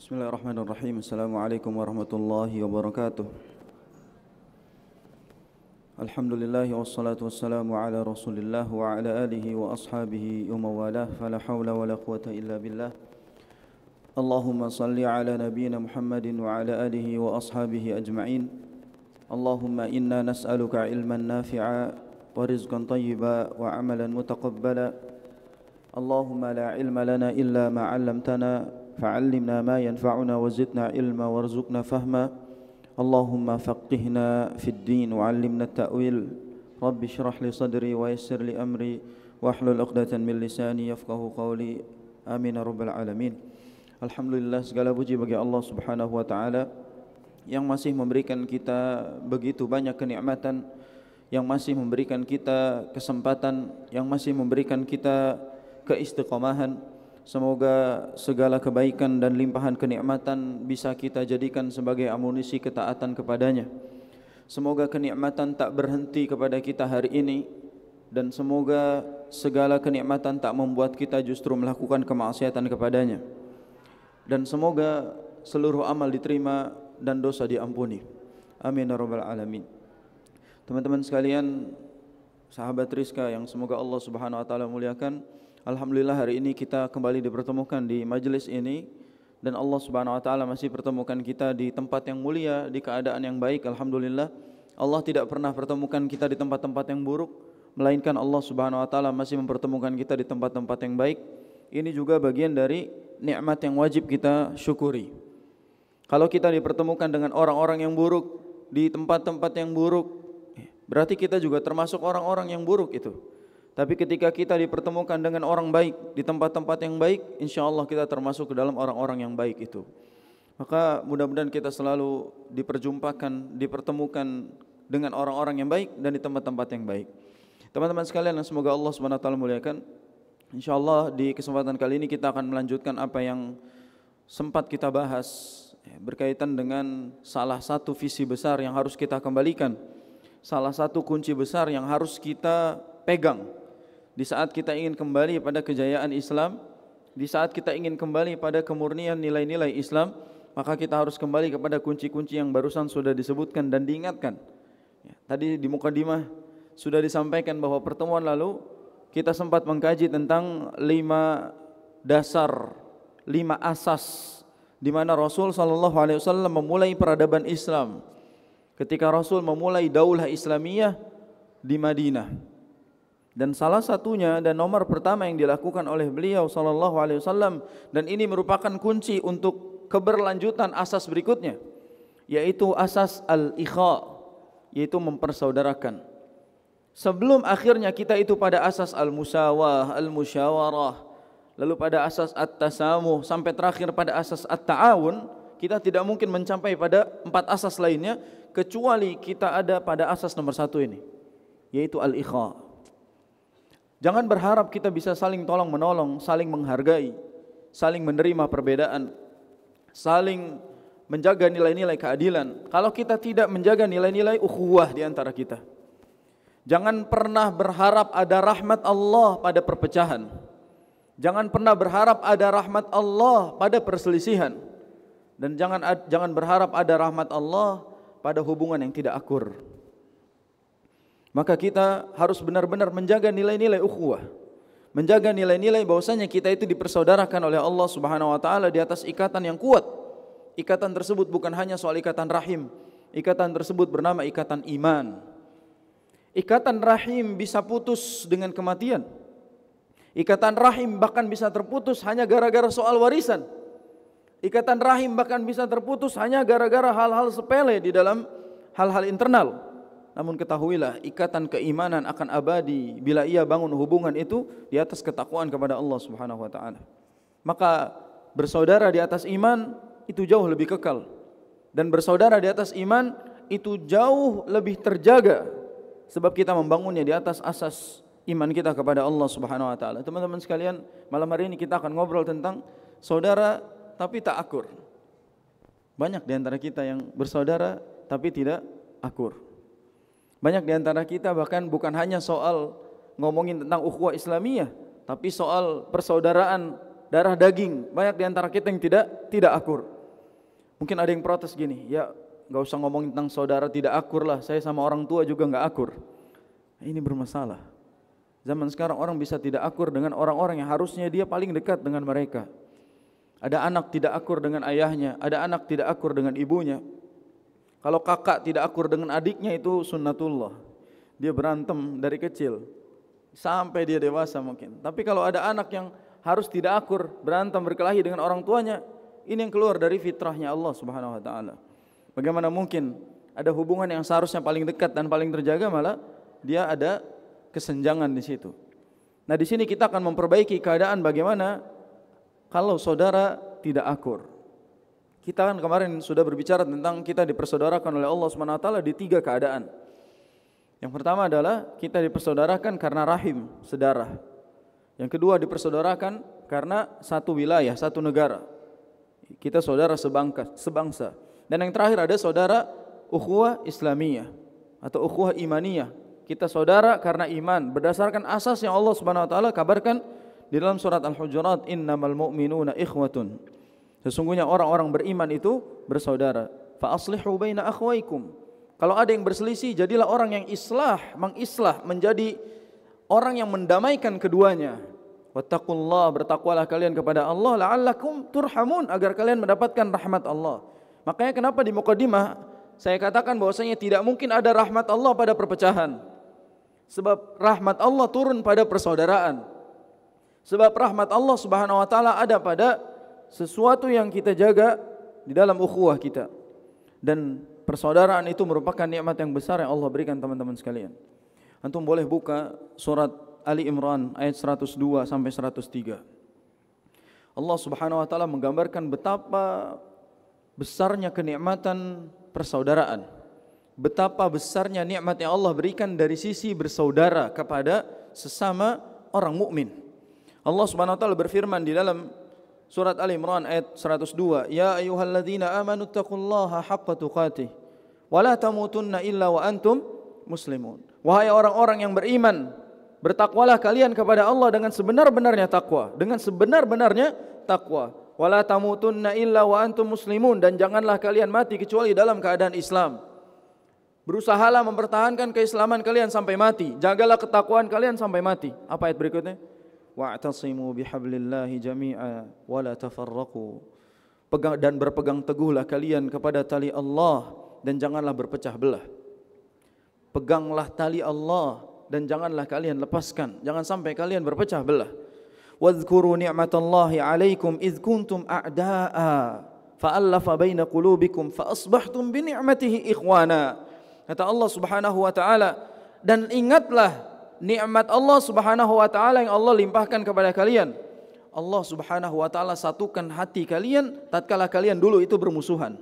Bismillahirrahmanirrahim. Assalamualaikum warahmatullahi wabarakatuh. Alhamdulillah wassalatu wassalamu ala Rasulillah wa ala alihi wa ashabihi wa mawalah. Fala hawla wala quwata illa billah. Allahumma salli ala nabiyyina Muhammadin wa ala alihi wa ashabihi ajma'in. Allahumma inna nas'aluka ilman nafi'a wa rizqan tayyiba wa amalan mutaqabbala. Allahumma la ilma lana illa ma 'allamtana fa'allimna ma yanfa'una wa zidna ilma warzuqna fahma. Allahumma faqihna fid din wa 'allimna at-ta'wil. Rabbi shrah li sadri wa yassir li amri wahlul 'uqdatan min lisani yafqahu qawli. Amin ya rabbal alamin. Alhamdulillah, segala puji bagi Allah Subhanahu wa taala yang masih memberikan kita begitu banyak kenikmatan, yang masih memberikan kita kesempatan, yang masih memberikan kita keistiqomahan. Semoga segala kebaikan dan limpahan kenikmatan bisa kita jadikan sebagai amunisi ketaatan kepadanya. Semoga kenikmatan tak berhenti kepada kita hari ini, dan semoga segala kenikmatan tak membuat kita justru melakukan kemaksiatan kepadanya. Dan semoga seluruh amal diterima dan dosa diampuni. Amin ya rabbal alamin. Teman-teman sekalian, sahabat Rizka yang semoga Allah Subhanahu wa taala muliakan, alhamdulillah hari ini kita kembali dipertemukan di majelis ini, dan Allah Subhanahu wa taala masih pertemukan kita di tempat yang mulia, di keadaan yang baik. Alhamdulillah, Allah tidak pernah pertemukan kita di tempat-tempat yang buruk, melainkan Allah Subhanahu wa taala masih mempertemukan kita di tempat-tempat yang baik. Ini juga bagian dari nikmat yang wajib kita syukuri. Kalau kita dipertemukan dengan orang-orang yang buruk di tempat-tempat yang buruk, berarti kita juga termasuk orang-orang yang buruk itu. Tapi ketika kita dipertemukan dengan orang baik di tempat-tempat yang baik, insyaallah kita termasuk ke dalam orang-orang yang baik itu. Maka mudah-mudahan kita selalu dipertemukan dengan orang-orang yang baik dan di tempat-tempat yang baik. Teman-teman sekalian yang semoga Allah Subhanahu wa taala muliakan, insyaallah di kesempatan kali ini kita akan melanjutkan apa yang sempat kita bahas berkaitan dengan salah satu visi besar yang harus kita kembalikan, salah satu kunci besar yang harus kita pegang di saat kita ingin kembali pada kejayaan Islam, di saat kita ingin kembali pada kemurnian nilai-nilai Islam, maka kita harus kembali kepada kunci-kunci yang barusan sudah disebutkan dan diingatkan. Tadi di mukadimah sudah disampaikan bahwa pertemuan lalu kita sempat mengkaji tentang 5 dasar, 5 asas di mana Rasul sallallahu alaihi wasallam memulai peradaban Islam ketika Rasul memulai daulah Islamiyah di Madinah. Dan salah satunya dan nomor pertama yang dilakukan oleh beliau sallallahu alaihi wasallam, dan ini merupakan kunci untuk keberlanjutan asas berikutnya, yaitu asas al-ikha, yaitu mempersaudarakan. Sebelum akhirnya kita itu pada asas al-musawah, al-musyawarah, lalu pada asas at-tasamuh, sampai terakhir pada asas at-ta'awun, kita tidak mungkin mencapai pada 4 asas lainnya kecuali kita ada pada asas nomor 1 ini, yaitu al-ikha. Jangan berharap kita bisa saling tolong menolong, saling menghargai, saling menerima perbedaan, saling menjaga nilai-nilai keadilan, kalau kita tidak menjaga nilai-nilai ukhuwah di antara kita. Jangan pernah berharap ada rahmat Allah pada perpecahan. Jangan pernah berharap ada rahmat Allah pada perselisihan. Dan jangan berharap ada rahmat Allah pada hubungan yang tidak akur. Maka kita harus benar-benar menjaga nilai-nilai ukhuwah, menjaga nilai-nilai bahwasanya kita itu dipersaudarakan oleh Allah Subhanahu wa taala di atas ikatan yang kuat. Ikatan tersebut bukan hanya soal ikatan rahim, ikatan tersebut bernama ikatan iman. Ikatan rahim bisa putus dengan kematian. Ikatan rahim bahkan bisa terputus hanya gara-gara soal warisan. Ikatan rahim bahkan bisa terputus hanya gara-gara hal-hal sepele di dalam hal-hal internal. Namun ketahuilah, ikatan keimanan akan abadi bila ia bangun hubungan itu di atas ketakwaan kepada Allah Subhanahu wa taala. Maka bersaudara di atas iman itu jauh lebih kekal, dan bersaudara di atas iman itu jauh lebih terjaga, sebab kita membangunnya di atas asas iman kita kepada Allah Subhanahu wa taala. Teman-teman sekalian, malam hari ini kita akan ngobrol tentang saudara tapi tak akur. Banyak di antara kita yang bersaudara tapi tidak akur. Banyak di antara kita bahkan bukan hanya soal ngomongin tentang ukhuwah Islamiyah, tapi soal persaudaraan darah daging. Banyak di antara kita yang tidak akur. Mungkin ada yang protes gini, ya nggak usah ngomong tentang saudara tidak akur lah, saya sama orang tua juga nggak akur. Ini bermasalah. Zaman sekarang orang bisa tidak akur dengan orang-orang yang harusnya dia paling dekat dengan mereka. Ada anak tidak akur dengan ayahnya, ada anak tidak akur dengan ibunya. Kalau kakak tidak akur dengan adiknya itu sunnatullah. Dia berantem dari kecil sampai dia dewasa mungkin. Tapi kalau ada anak yang harus tidak akur, berantem berkelahi dengan orang tuanya, ini yang keluar dari fitrahnya Allah Subhanahu wa taala. Bagaimana mungkin ada hubungan yang seharusnya paling dekat dan paling terjaga malah dia ada kesenjangan di situ. Nah, di sini kita akan memperbaiki keadaan bagaimana kalau saudara tidak akur. Kita kan kemarin sudah berbicara tentang kita dipersaudarakan oleh Allah Subhanahu wa taala di 3 keadaan. Yang pertama adalah kita dipersaudarakan karena rahim, sedarah. Yang kedua dipersaudarakan karena satu wilayah, satu negara. Kita saudara sebangsa. Dan yang terakhir ada saudara ukhuwah Islamiyah atau ukhuwah imaniyah. Kita saudara karena iman berdasarkan asas yang Allah Subhanahu wa taala kabarkan di dalam surat Al-Hujurat, innamal mu'minuna ikhwatun. Sesungguhnya orang-orang beriman itu bersaudara. Fa aslihu baina akhwaikum. Kalau ada yang berselisih, jadilah orang yang mengislah menjadi orang yang mendamaikan keduanya. Wattaqullah, bertakwalah kalian kepada Allah la'allakum turhamun, agar kalian mendapatkan rahmat Allah. Makanya kenapa di muqaddimah saya katakan bahwasanya tidak mungkin ada rahmat Allah pada perpecahan. Sebab rahmat Allah turun pada persaudaraan. Sebab rahmat Allah Subhanahu wa taala ada pada sesuatu yang kita jaga di dalam ukhuwah kita. Dan persaudaraan itu merupakan nikmat yang besar yang Allah berikan teman-teman sekalian. Antum boleh buka surat Ali Imran ayat 102 sampai 103. Allah Subhanahu wa taala menggambarkan betapa besarnya kenikmatan persaudaraan. Betapa besarnya nikmat yang Allah berikan dari sisi bersaudara kepada sesama orang mukmin. Allah Subhanahu wa taala berfirman di dalam surat Ali Imran ayat 102, "Ya ayyuhalladzina amanu taqullaha haqqa tuqatih wa la tamutunna illa wa antum muslimun." Wahai orang-orang yang beriman, bertakwalah kalian kepada Allah dengan sebenar-benarnya takwa, dengan sebenar-benarnya takwa. Wala tamutunna illa wa antum muslimun, dan janganlah kalian mati kecuali dalam keadaan Islam. Berusahalah mempertahankan keislaman kalian sampai mati. Jagalah ketakwaan kalian sampai mati. Apa ayat berikutnya? Wa'tasimu bihablillahi jami'a wa la tafarraqu. Dan berpegang teguhlah kalian kepada tali Allah dan janganlah berpecah belah. Peganglah tali Allah dan janganlah kalian lepaskan, jangan sampai kalian berpecah belah. Wadhkuru ni'matallahi 'alaikum idz kuntum a'da'a fa'alafa baina qulubikum fa asbahtum bi ni'matihi ikhwana. Kata Allah Subhanahu wa taala, dan ingatlah nikmat Allah Subhanahu wa taala yang Allah limpahkan kepada kalian. Allah Subhanahu wa taala satukan hati kalian tatkala kalian dulu itu bermusuhan.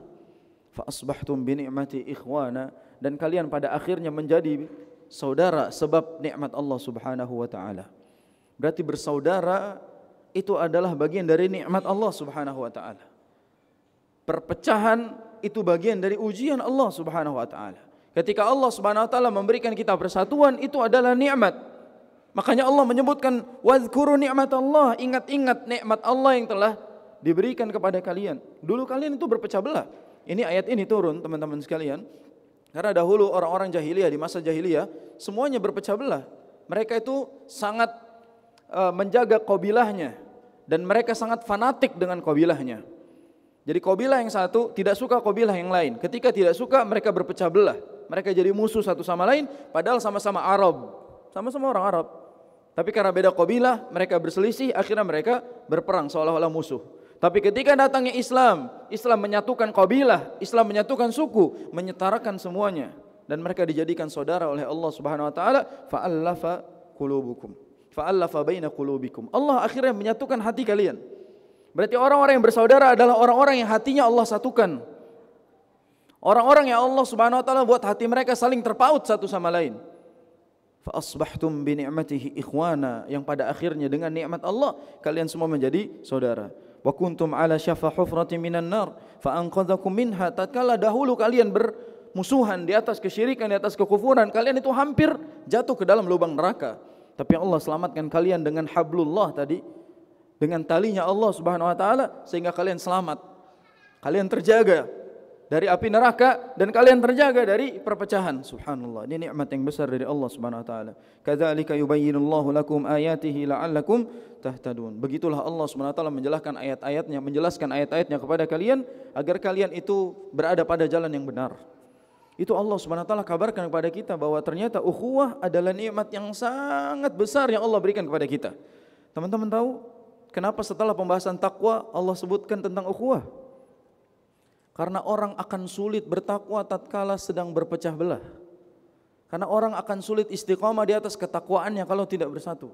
Fa asbahtum bi ni'mati ikhwana, dan kalian pada akhirnya menjadi saudara sebab nikmat Allah Subhanahu wa taala. Berarti bersaudara itu adalah bagian dari nikmat Allah Subhanahu wa taala. Perpecahan itu bagian dari ujian Allah Subhanahu wa taala. Ketika Allah Subhanahu wa taala memberikan kita persatuan, itu adalah nikmat. Makanya Allah menyebutkan wadzkuru ni'matallah, ingat-ingat nikmat Allah yang telah diberikan kepada kalian. Dulu kalian itu berpecah belah. Ini ayat ini turun teman-teman sekalian karena dahulu orang-orang jahiliyah, di masa jahiliyah semuanya berpecah belah. Mereka itu sangat menjaga qabilahnya dan mereka sangat fanatik dengan qabilahnya. Jadi qabilah yang satu tidak suka qabilah yang lain. Ketika tidak suka, mereka berpecah belah. Mereka jadi musuh satu sama lain padahal sama-sama Arab, sama-sama orang Arab. Tapi karena beda qabilah, mereka berselisih, akhirnya mereka berperang seolah-olah musuh. Tapi ketika datangnya Islam, Islam menyatukan qabilah, Islam menyatukan suku, menyetarakan semuanya, dan mereka dijadikan saudara oleh Allah Subhanahu wa taala. Fa'alafa qulubukum, fa'alafa baina qulubikum. Allah akhirnya menyatukan hati kalian. Berarti orang-orang yang bersaudara adalah orang-orang yang hatinya Allah satukan. Orang-orang yang Allah Subhanahu wa taala buat hati mereka saling terpaut satu sama lain. Fa asbahtum bi ni'matihi ikhwana, yang pada akhirnya dengan nikmat Allah kalian semua menjadi saudara. Wa kuntum ala syafa hufratin minan nar fa anqadhakum minha. Tatkala dahulu kalian bermusuhan di atas kesyirikan, di atas kekufuran, kalian itu hampir jatuh ke dalam lubang neraka. Tapi Allah selamatkan kalian dengan hablullah tadi, dengan talinya Allah Subhanahu wa taala, sehingga kalian selamat. Kalian terjaga dari api neraka dan kalian terjaga dari perpecahan. Subhanallah, ini nikmat yang besar dari Allah Subhanahu wa taala. Kadzalika yubayyinullahu lakum ayatihi la'allakum tahtadun. Begitulah Allah Subhanahu wa taala menjelaskan ayat-ayatnya kepada kalian agar kalian itu berada pada jalan yang benar. Itu Allah Subhanahu wa taala kabarkan kepada kita bahwa ternyata ukhuwah adalah nikmat yang sangat besar yang Allah berikan kepada kita. Teman-teman tahu kenapa setelah pembahasan takwa Allah sebutkan tentang ukhuwah? Karena orang akan sulit bertakwa tatkala sedang berpecah belah. Karena orang akan sulit istiqamah di atas ketakwaannya kalau tidak bersatu.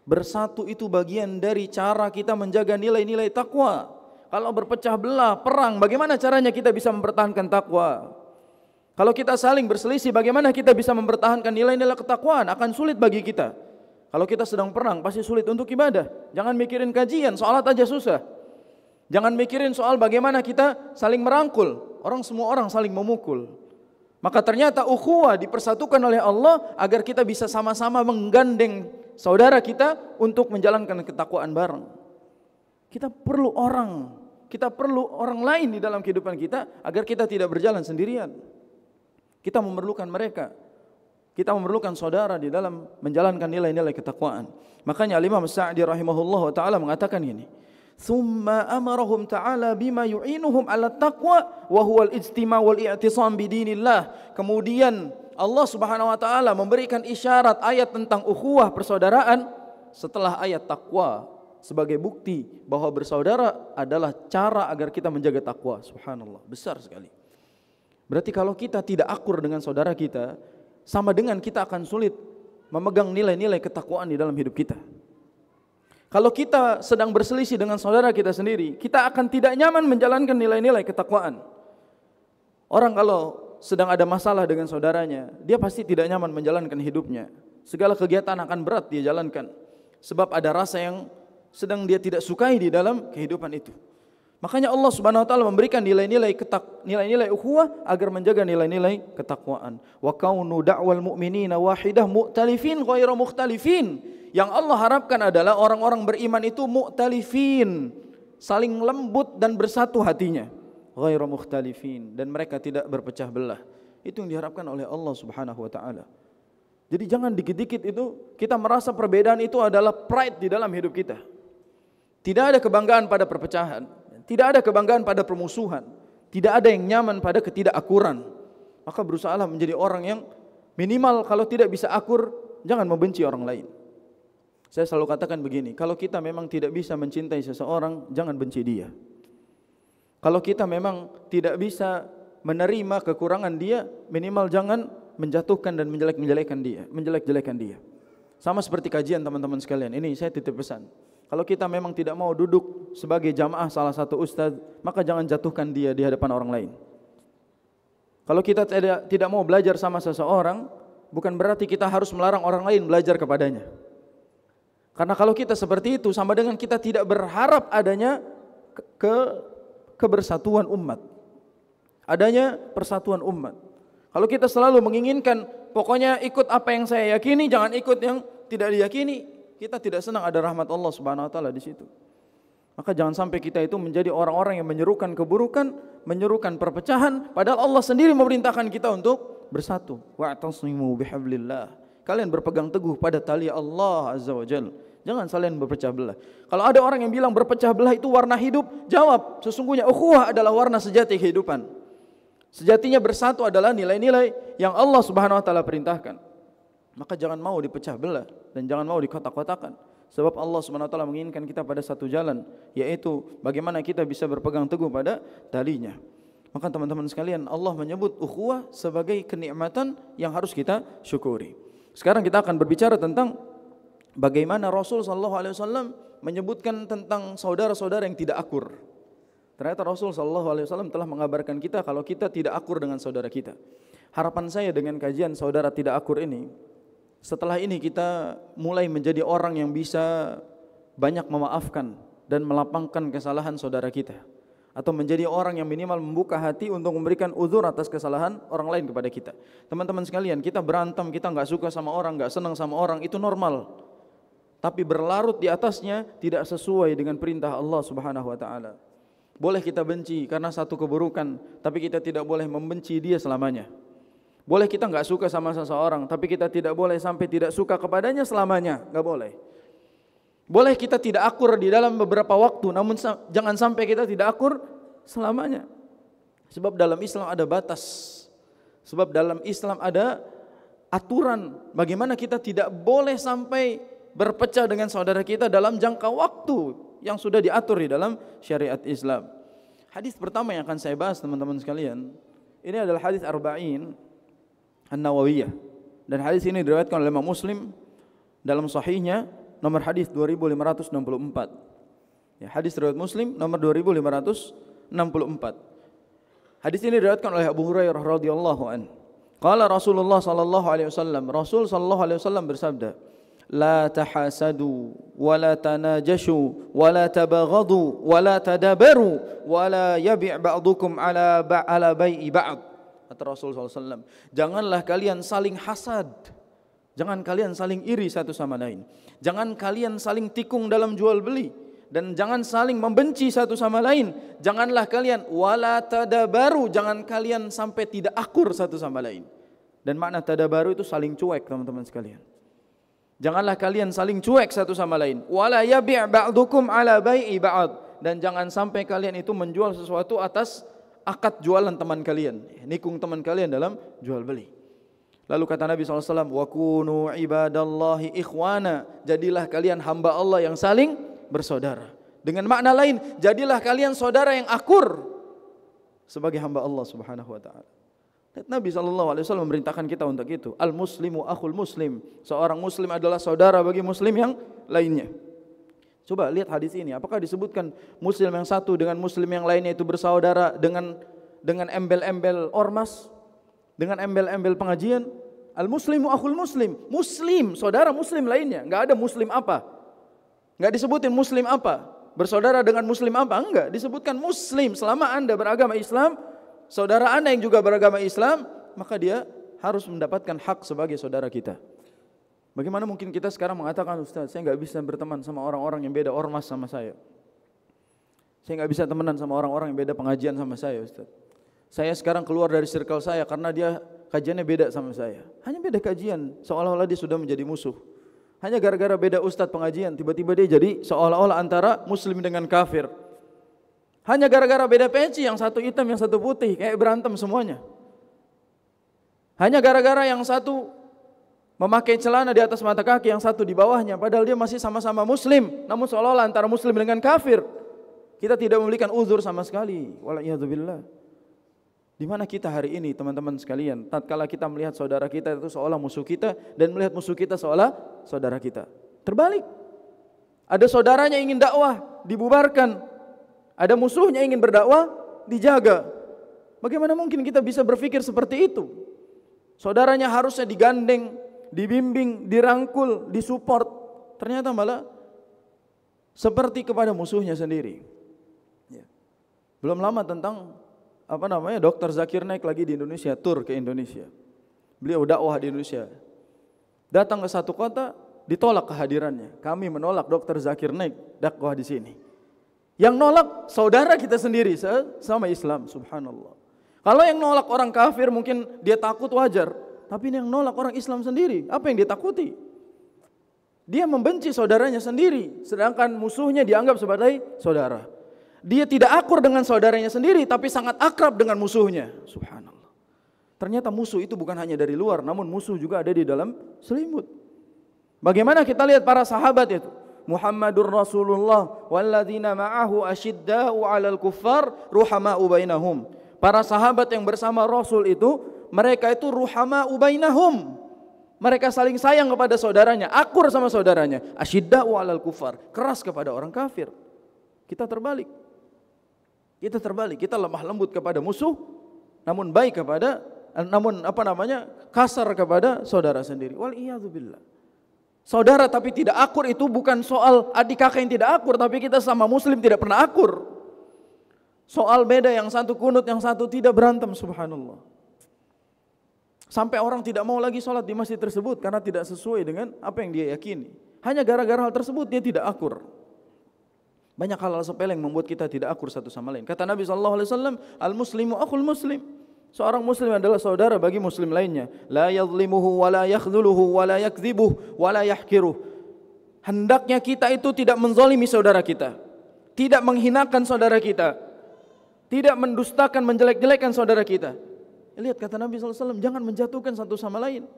Bersatu itu bagian dari cara kita menjaga nilai-nilai takwa. Kalau berpecah belah, perang, bagaimana caranya kita bisa mempertahankan takwa? Kalau kita saling berselisih, bagaimana kita bisa mempertahankan nilai-nilai ketakwaan? Akan sulit bagi kita. Kalau kita sedang perang, pasti sulit untuk ibadah. Jangan mikirin kajian, sholat aja susah. Jangan mikirin soal bagaimana kita saling merangkul. Semua orang saling memukul. Maka ternyata ukhuwah dipersatukan oleh Allah agar kita bisa sama-sama menggandeng saudara kita untuk menjalankan ketakwaan bareng. Kita perlu orang lain di dalam kehidupan kita agar kita tidak berjalan sendirian. Kita memerlukan mereka. Kita memerlukan saudara di dalam menjalankan nilai-nilai ketakwaan. Makanya Imam Sa'di rahimahullah ta'ala mengatakan ini. Thumma amarahum ta'ala bima yu'inuhum ala taqwa wa huwa al-ijtima' wal i'tisam bidinillah. Kemudian Allah Subhanahu wa taala memberikan isyarat ayat tentang ukhuwah persaudaraan setelah ayat takwa sebagai bukti bahwa bersaudara adalah cara agar kita menjaga takwa. Subhanallah, besar sekali. Berarti kalau kita tidak akur dengan saudara kita, sama dengan kita akan sulit memegang nilai-nilai ketakwaan di dalam hidup kita. Kalau kita sedang berselisih dengan saudara kita sendiri, kita akan tidak nyaman menjalankan nilai-nilai ketakwaan. Orang kalau sedang ada masalah dengan saudaranya, dia pasti tidak nyaman menjalankan hidupnya. Segala kegiatan akan berat dia jalankan. Sebab ada rasa yang sedang dia tidak sukai di dalam kehidupan itu. Makanya Allah Subhanahu wa taala memberikan nilai-nilai ukhuwah agar menjaga nilai-nilai ketakwaan. Wa kaunu da'wal mu'minina wahidah mu'talifin ghairu mukhtalifin. Yang Allah harapkan adalah orang-orang beriman itu mu'talifin, saling lembut dan bersatu hatinya. Ghairu mukhtalifin, dan mereka tidak berpecah belah. Itu yang diharapkan oleh Allah Subhanahu wa taala. Jadi jangan dikit-dikit itu kita merasa perbedaan itu adalah pride di dalam hidup kita. Tidak ada kebanggaan pada perpecahan, tidak ada kebanggaan pada permusuhan, tidak ada yang nyaman pada ketidakakuran. Maka berusahalah menjadi orang yang minimal kalau tidak bisa akur, jangan membenci orang lain. Saya selalu katakan begini, kalau kita memang tidak bisa mencintai seseorang, jangan benci dia. Kalau kita memang tidak bisa menerima kekurangan dia, minimal jangan menjatuhkan dan menjelek-jelekan dia. Sama seperti kajian teman-teman sekalian, ini saya titip pesan. Kalau kita memang tidak mau duduk sebagai jamaah salah satu ustaz, maka jangan jatuhkan dia di hadapan orang lain. Kalau kita tidak mau belajar sama seseorang, bukan berarti kita harus melarang orang lain belajar kepadanya. Karena kalau kita seperti itu sama dengan kita tidak berharap adanya kebersatuan umat. Adanya persatuan umat. Kalau kita selalu menginginkan pokoknya ikut apa yang saya yakini, jangan ikut yang tidak diyakini, kita tidak senang ada rahmat Allah Subhanahu wa taala di situ. Maka jangan sampai kita itu menjadi orang-orang yang menyerukan keburukan, menyerukan perpecahan, padahal Allah sendiri memerintahkan kita untuk bersatu. Wa'tasimu bihablillah. Kalian berpegang teguh pada tali Allah Azza wa Jalla. Jangan saling berpecah belah. Kalau ada orang yang bilang berpecah belah itu warna hidup, jawab, sesungguhnya ukhuwah adalah warna sejati kehidupan. Sejatinya bersatu adalah nilai-nilai yang Allah Subhanahu wa taala perintahkan. Maka jangan mau dipecah belah dan jangan mau dikotak-kotakan. Sebab Allah Subhanahu wa taala menginginkan kita pada satu jalan, yaitu bagaimana kita bisa berpegang teguh pada talinya. Maka teman-teman sekalian, Allah menyebut ukhuwah sebagai kenikmatan yang harus kita syukuri. Sekarang kita akan berbicara tentang bagaimana Rasul sallallahu alaihi wasallam menyebutkan tentang saudara-saudara yang tidak akur. Ternyata Rasul sallallahu alaihi wasallam telah mengabarkan kita kalau kita tidak akur dengan saudara kita. Harapan saya dengan kajian saudara tidak akur ini, setelah ini kita mulai menjadi orang yang bisa banyak memaafkan dan melapangkan kesalahan saudara kita. Atau menjadi orang yang minimal membuka hati untuk memberikan uzur atas kesalahan orang lain kepada kita. Teman-teman sekalian, kita berantem, kita enggak suka sama orang, enggak senang sama orang, itu normal. Tapi berlarut di atasnya tidak sesuai dengan perintah Allah Subhanahu wa taala. Boleh kita benci karena satu keburukan, tapi kita tidak boleh membenci dia selamanya. Boleh kita nggak suka sama seseorang, tapi kita tidak boleh sampai tidak suka kepadanya selamanya, nggak boleh. Boleh kita tidak akur di dalam beberapa waktu, namun jangan sampai kita tidak akur selamanya. Sebab dalam Islam ada batas. Sebab dalam Islam ada aturan bagaimana kita tidak boleh sampai berpecah dengan saudara kita dalam jangka waktu yang sudah diatur di dalam syariat Islam. Hadis pertama yang akan saya bahas teman-teman sekalian, ini adalah hadis Arba'in An-Nawawiyah, dan hadis ini diriwayatkan oleh Imam Muslim dalam sahihnya nomor hadis 2564. Ya, hadis riwayat Muslim nomor 2564. Hadis ini diriwayatkan oleh Abu Hurairah radhiyallahu an. Qala Rasulullah sallallahu alaihi wasallam, Rasul sallallahu alaihi wasallam bersabda, لا تحاسدوا ولا تناجشوا ولا تباغضوا ولا تدابروا ولا يبيع بعضكم على بيع بعض. Kata Rasul SAW, janganlah kalian saling hasad, jangan kalian saling iri satu sama lain, jangan kalian saling tikung dalam jual beli, dan jangan saling membenci satu sama lain. Janganlah kalian wala tadabaru, jangan kalian sampai tidak akur satu sama lain. Dan makna tadabaru itu saling cuek teman-teman sekalian. Janganlah kalian saling cuek satu sama lain. Wala yabi' ba'dukum ala bai'i ba'd, dan jangan sampai kalian itu menjual sesuatu atas akad jualan teman kalian, nikung teman kalian dalam jual beli. Lalu kata Nabi SAW, wa kunu ibadallahi ikhwana, jadilah kalian hamba Allah yang saling bersaudara. Dengan makna lain, jadilah kalian saudara yang akur sebagai hamba Allah Subhanahu wa taala. Nabi SAW memerintahkan kita untuk itu. Al-muslimu akhul muslim, seorang muslim adalah saudara bagi muslim yang lainnya. Coba lihat hadis ini, apakah disebutkan muslim yang satu dengan muslim yang lainnya itu bersaudara dengan embel-embel ormas, dengan embel-embel pengajian? Al-muslimu akhul muslim, muslim, saudara muslim lainnya. Enggak ada muslim apa, enggak disebutin muslim apa, bersaudara dengan muslim apa, enggak, disebutkan muslim. Selama Anda beragama Islam, saudara Anda yang juga beragama Islam, maka dia harus mendapatkan hak sebagai saudara kita. Bagaimana mungkin kita sekarang mengatakan, Ustaz, saya enggak bisa berteman sama orang-orang yang beda ormas sama saya. Saya enggak bisa temenan sama orang-orang yang beda pengajian sama saya, Ustaz. Saya sekarang keluar dari circle saya karena dia kajiannya beda sama saya. Hanya beda kajian, seolah-olah dia sudah menjadi musuh. Hanya gara-gara beda ustadz pengajian, tiba-tiba dia jadi seolah-olah antara muslim dengan kafir. Hanya gara-gara beda peci, yang satu hitam, yang satu putih, kayak berantem semuanya. Hanya gara-gara yang satu memakai celana di atas mata kaki, yang satu di bawahnya, padahal dia masih sama-sama muslim, namun seolah-olah antara muslim dengan kafir. Kita tidak memberikan uzur sama sekali. Wala'iyadzubillah. Di mana kita hari ini teman-teman sekalian, tatkala kita melihat saudara kita itu seolah musuh kita, dan melihat musuh kita seolah saudara kita. Terbalik. Ada saudaranya ingin dakwah, dibubarkan. Ada musuhnya ingin berdakwah, dijaga. Bagaimana mungkin kita bisa berpikir seperti itu? Saudaranya harusnya digandeng, dibimbing, dirangkul, disupport. Ternyata malah seperti kepada musuhnya sendiri. Belum lama tentang Dr. Zakir Naik lagi di Indonesia, tur ke Indonesia. Beliau dakwah di Indonesia. Datang ke satu kota, ditolak kehadirannya. Kami menolak Dr. Zakir Naik dakwah di sini. Yang nolak saudara kita sendiri sama Islam, subhanallah. Kalau yang nolak orang kafir mungkin dia takut, wajar. Tapi yang nolak orang Islam sendiri, apa yang dia takuti? Dia membenci saudaranya sendiri, sedangkan musuhnya dianggap sebagai saudara. Dia tidak akur dengan saudaranya sendiri, tapi sangat akrab dengan musuhnya. Subhanallah. Ternyata musuh itu bukan hanya dari luar, namun musuh juga ada di dalam selimut. Bagaimana kita lihat para sahabat itu? Muhammadur Rasulullah walladzina ma'ahu asyidda'u 'alal kuffar ruhama'u bainahum. Para sahabat yang bersama Rasul itu, mereka itu ruhama'u bainahum. Mereka saling sayang kepada saudaranya, akur sama saudaranya. Asyidda'u 'alal kuffar, keras kepada orang kafir. Kita terbalik. Kita lemah lembut kepada musuh, namun baik kepada, kasar kepada saudara sendiri. Wal'iyadzubillah. Saudara tapi tidak akur itu bukan soal adik kakak yang tidak akur, tapi kita sama muslim tidak pernah akur. Soal beda, yang satu kunut, yang satu tidak, berantem, subhanallah. Sampai orang tidak mau lagi sholat di masjid tersebut karena tidak sesuai dengan apa yang dia yakini. Hanya gara-gara hal tersebut dia tidak akur. Banyak hal-hal sepele yang membuat kita tidak akur satu sama lain. Kata Nabi SAW, al-muslimu akhul muslim. Seorang muslim adalah saudara bagi muslim lainnya. La yadhlimuhu wa la yakhdhuluhu wa la yakdhibuhu wa la yahkiruh. Hendaknya kita itu tidak menzalimi saudara kita, tidak menghinakan saudara kita, tidak mendustakan, menjelek-jelekan saudara kita. Lihat kata Nabi SAW, jangan menjatuhkan satu sama lain.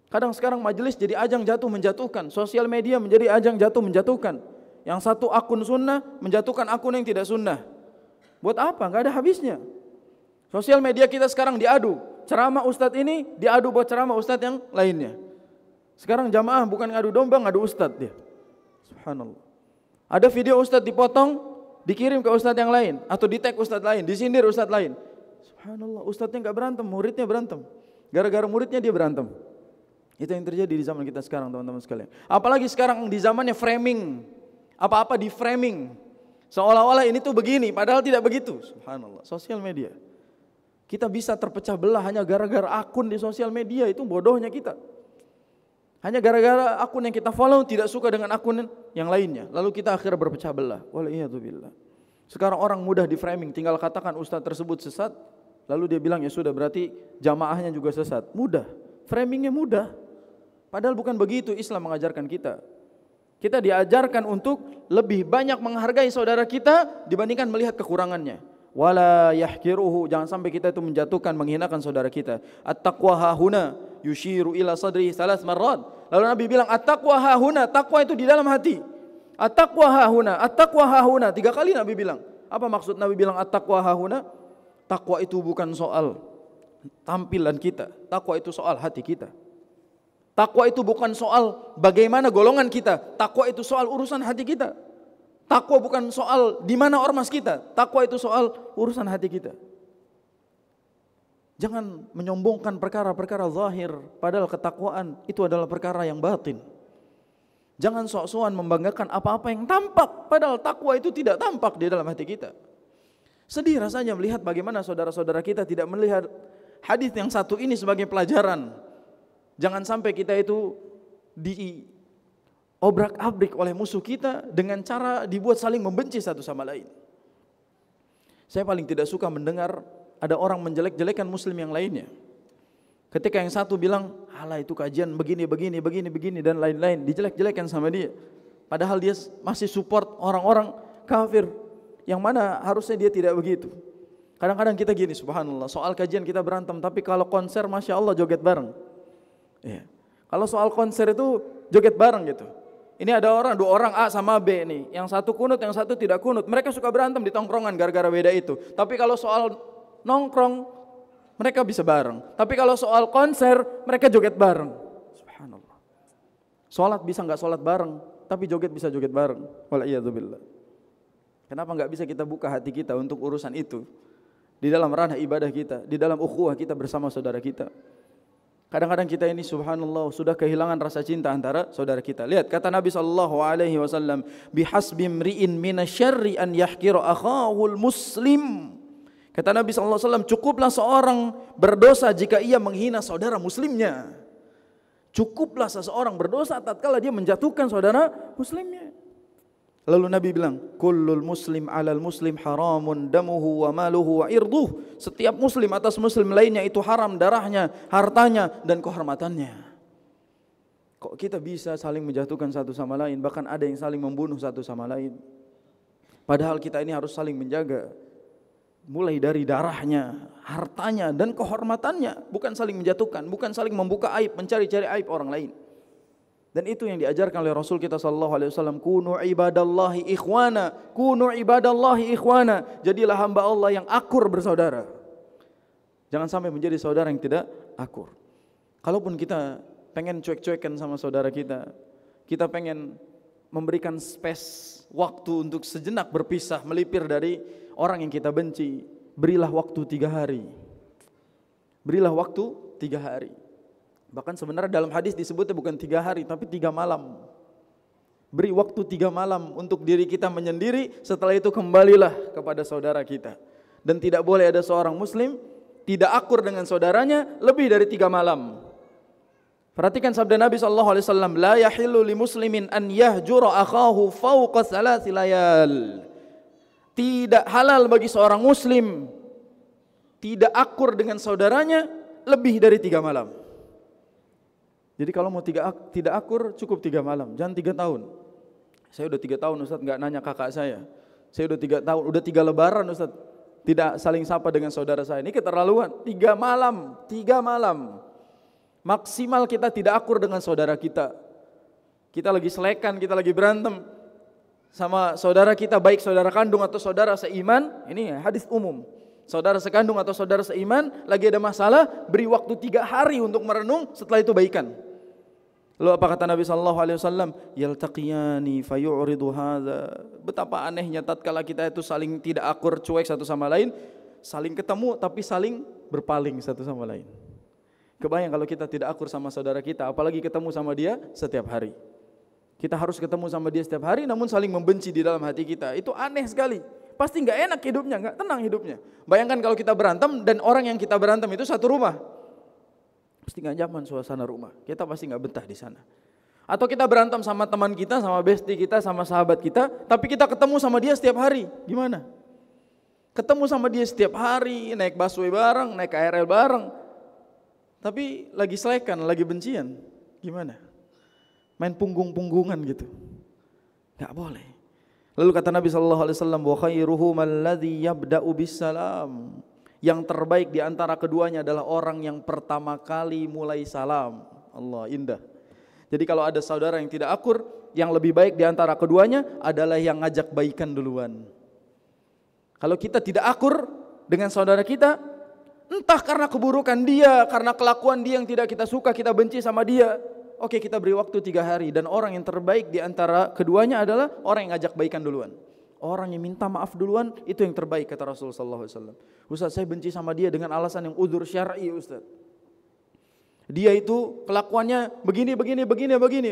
Kadang sekarang majelis jadi ajang jatuh menjatuhkan, sosial media menjadi ajang jatuh menjatuhkan. Yang satu akun sunnah menjatuhkan akun yang tidak sunnah. Buat apa? Gak ada habisnya. Sosial media kita sekarang diadu. Ceramah ustadz ini diadu buat ceramah ustadz yang lainnya. Sekarang jamaah bukan ngadu domba, ngadu ustadz dia. Subhanallah. Ada video ustadz dipotong, dikirim ke ustadz yang lain, atau di tag ustadz lain, disindir ustadz lain. Subhanallah, ustadznya gak berantem, muridnya berantem. Gara-gara muridnya dia berantem. Itu yang terjadi di zaman kita sekarang, teman-teman sekalian. Apalagi sekarang di zamannya framing. Apa-apa di framing. Seolah-olah ini tuh begini, padahal tidak begitu. Subhanallah, sosial media. Kita bisa terpecah belah hanya gara-gara akun di sosial media, itu bodohnya kita. Hanya gara-gara akun yang kita follow tidak suka dengan akun yang lainnya. Lalu kita akhirnya berpecah belah. Waliyadzubillah. Sekarang orang mudah di framing, tinggal katakan ustaz tersebut sesat, lalu dia bilang ya sudah berarti jamaahnya juga sesat. Mudah, framingnya mudah. Padahal bukan begitu Islam mengajarkan kita. Kita diajarkan untuk lebih banyak menghargai saudara kita dibandingkan melihat kekurangannya. Wala yahkiruhu, jangan sampai kita itu menjatuhkan, menghinakan saudara kita. At-taqwa hahuna yushiru ila sadri 3 marrat. Lalu Nabi bilang at-taqwa hahuna, takwa itu di dalam hati. At-taqwa hahuna, at-taqwa hahuna. 3 kali Nabi bilang. Apa maksud Nabi bilang at-taqwa hahuna? Takwa itu bukan soal tampilan kita, takwa itu soal hati kita. Takwa itu bukan soal bagaimana golongan kita, takwa itu soal urusan hati kita. Takwa bukan soal di mana ormas kita, takwa itu soal urusan hati kita. Jangan menyombongkan perkara-perkara zahir, padahal ketakwaan itu adalah perkara yang batin. Jangan sok-sokan membanggakan apa-apa yang tampak, padahal takwa itu tidak tampak di dalam hati kita. Sedih rasanya melihat bagaimana saudara-saudara kita tidak melihat hadis yang satu ini sebagai pelajaran. Jangan sampai kita itu diobrak-abrik oleh musuh kita dengan cara dibuat saling membenci satu sama lain. Saya paling tidak suka mendengar ada orang menjelek-jelekan muslim yang lainnya. Ketika yang satu bilang, "Alah itu kajian begini dan lain-lain," dijelek-jelekan sama dia. Padahal dia masih support orang-orang kafir yang mana harusnya dia tidak begitu. Kadang-kadang kita gini, subhanallah, soal kajian kita berantem, tapi kalau konser Masya Allah joget bareng. Ya. Kalau soal konser itu joget bareng gitu. Ini ada dua orang A sama B nih, yang satu kunut, yang satu tidak kunut. Mereka suka berantem di tongkrongan gara-gara beda itu. Tapi kalau soal nongkrong, mereka bisa bareng. Tapi kalau soal konser, mereka joget bareng. Subhanallah. Sholat bisa nggak sholat bareng, tapi joget bisa joget bareng. Waliyadzubillah. Kenapa nggak bisa kita buka hati kita untuk urusan itu? Di dalam ranah ibadah kita, di dalam ukhuwah kita bersama saudara kita. Kadang-kadang kita ini subhanallah sudah kehilangan rasa cinta antara saudara kita. Lihat kata Nabi SAW, bihasbi mri'in minasyarri an yahkira akhahul muslim. Kata Nabi SAW, cukuplah seorang berdosa jika ia menghina saudara muslimnya. Cukuplah seseorang berdosa tatkala dia menjatuhkan saudara muslimnya. Lalu Nabi bilang, kullul muslim alal muslim haramun damuhu wa maluhu wa irduh. Setiap muslim atas muslim lainnya itu haram darahnya, hartanya dan kehormatannya. Kok kita bisa saling menjatuhkan satu sama lain, bahkan ada yang saling membunuh satu sama lain. Padahal kita ini harus saling menjaga. Mulai dari darahnya, hartanya dan kehormatannya, bukan saling menjatuhkan, bukan saling membuka aib, mencari-cari aib orang lain. Dan itu yang diajarkan oleh Rasul kita sallallahu alaihi wasallam, kunu ibadallahi ikhwana, kunu ibadallahi ikhwana. Jadilah hamba Allah yang akur bersaudara. Jangan sampai menjadi saudara yang tidak akur. Kalaupun kita pengen cuek-cuekan sama saudara kita pengen memberikan space, waktu untuk sejenak berpisah, melipir dari orang yang kita benci, berilah waktu 3 hari. Berilah waktu 3 hari. Bahkan sebenarnya dalam hadis disebutnya bukan 3 hari tapi 3 malam. Beri waktu 3 malam untuk diri kita menyendiri, setelah itu kembalilah kepada saudara kita. Dan tidak boleh ada seorang muslim tidak akur dengan saudaranya lebih dari 3 malam. Perhatikan sabda Nabi SAW, la yahillu li muslimin an yahjura akhahu fawqa thalathi layal. Tidak halal bagi seorang muslim tidak akur dengan saudaranya lebih dari 3 malam. Jadi kalau mau tidak akur cukup 3 malam, jangan 3 tahun. Saya udah 3 tahun Ustaz nggak nanya kakak saya. Saya udah 3 tahun, udah 3 lebaran Ustaz tidak saling sapa dengan saudara saya. Ini keterlaluan. 3 malam, 3 malam. Maksimal kita tidak akur dengan saudara kita. Kita lagi selekan, kita lagi berantem sama saudara kita, baik saudara kandung atau saudara seiman. Ini hadis umum. Saudara sekandung atau saudara seiman lagi ada masalah, beri waktu 3 hari untuk merenung, setelah itu baikan. Lalu apa kata Nabi SAW? Yaltaqiyani fayu'ridu hadza. Betapa anehnya tatkala kita itu saling tidak akur, cuek satu sama lain, saling ketemu tapi saling berpaling satu sama lain. Kebayang kalau kita tidak akur sama saudara kita, apalagi ketemu sama dia setiap hari. Kita harus ketemu sama dia setiap hari namun saling membenci di dalam hati kita. Itu aneh sekali. Pasti enggak enak hidupnya, enggak tenang hidupnya. Bayangkan kalau kita berantem dan orang yang kita berantem itu satu rumah. Pasti nggak nyaman suasana rumah. Kita pasti nggak betah di sana. Atau kita berantem sama teman kita, sama bestie kita, sama sahabat kita, tapi kita ketemu sama dia setiap hari. Gimana? Ketemu sama dia setiap hari, naik busway bareng, naik KRL bareng. Tapi lagi selekan, lagi bencian. Gimana? Main punggung-punggungan gitu. Nggak boleh. Lalu kata Nabi SAW, wa khairuhum alladhi yabda'u bisalam. Yang terbaik di antara keduanya adalah orang yang pertama kali mulai salam. Allah, indah. Jadi kalau ada saudara yang tidak akur, yang lebih baik di antara keduanya adalah yang ngajak baikan duluan. Kalau kita tidak akur dengan saudara kita, entah karena keburukan dia, karena kelakuan dia yang tidak kita suka, kita benci sama dia, oke, kita beri waktu 3 hari. Dan orang yang terbaik di antara keduanya adalah orang yang ngajak baikan duluan. Orang yang minta maaf duluan itu yang terbaik kata Rasulullah SAW. Ustaz, saya benci sama dia dengan alasan yang udzur syar'i Ustaz. Dia itu kelakuannya begini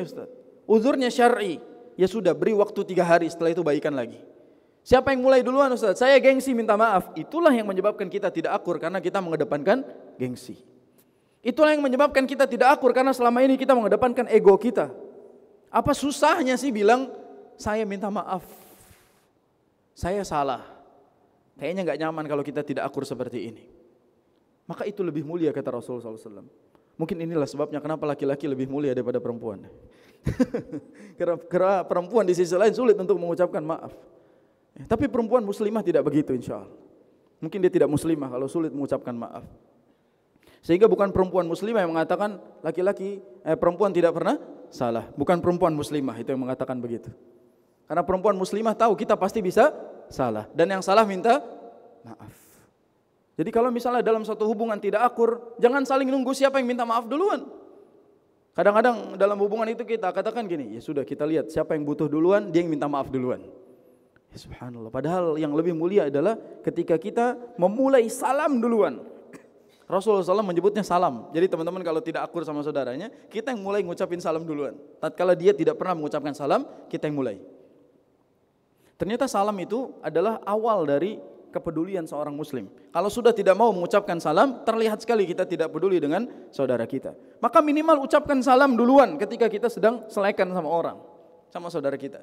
Ustaz. Udzurnya syar'i. Ya sudah, beri waktu 3 hari, setelah itu baikan lagi. Siapa yang mulai duluan Ustaz? Saya gengsi minta maaf. Itulah yang menyebabkan kita tidak akur karena kita mengedepankan gengsi. Itulah yang menyebabkan kita tidak akur karena selama ini kita mengedepankan ego kita. Apa susahnya sih bilang saya minta maaf, saya salah. Kayaknya gak nyaman kalau kita tidak akur seperti ini. Maka itu lebih mulia kata Rasulullah SAW. Mungkin inilah sebabnya kenapa laki-laki lebih mulia daripada perempuan. Karena perempuan di sisi lain sulit untuk mengucapkan maaf. Tapi perempuan muslimah tidak begitu insya Allah. Mungkin dia tidak muslimah kalau sulit mengucapkan maaf. Sehingga bukan perempuan muslimah yang mengatakan perempuan tidak pernah salah. Bukan perempuan muslimah itu yang mengatakan begitu. Karena perempuan muslimah tahu kita pasti bisa salah. Dan yang salah minta maaf. Jadi kalau misalnya dalam suatu hubungan tidak akur, jangan saling nunggu siapa yang minta maaf duluan. Kadang-kadang dalam hubungan itu kita katakan gini, ya sudah kita lihat siapa yang butuh duluan, dia yang minta maaf duluan. Ya subhanallah. Padahal yang lebih mulia adalah ketika kita memulai salam duluan. Rasulullah SAW menyebutnya salam. Jadi teman-teman kalau tidak akur sama saudaranya, kita yang mulai ngucapin salam duluan. Tatkala dia tidak pernah mengucapkan salam, kita yang mulai. Ternyata salam itu adalah awal dari kepedulian seorang muslim. Kalau sudah tidak mau mengucapkan salam, terlihat sekali kita tidak peduli dengan saudara kita. Maka minimal ucapkan salam duluan ketika kita sedang selekan sama orang, sama saudara kita.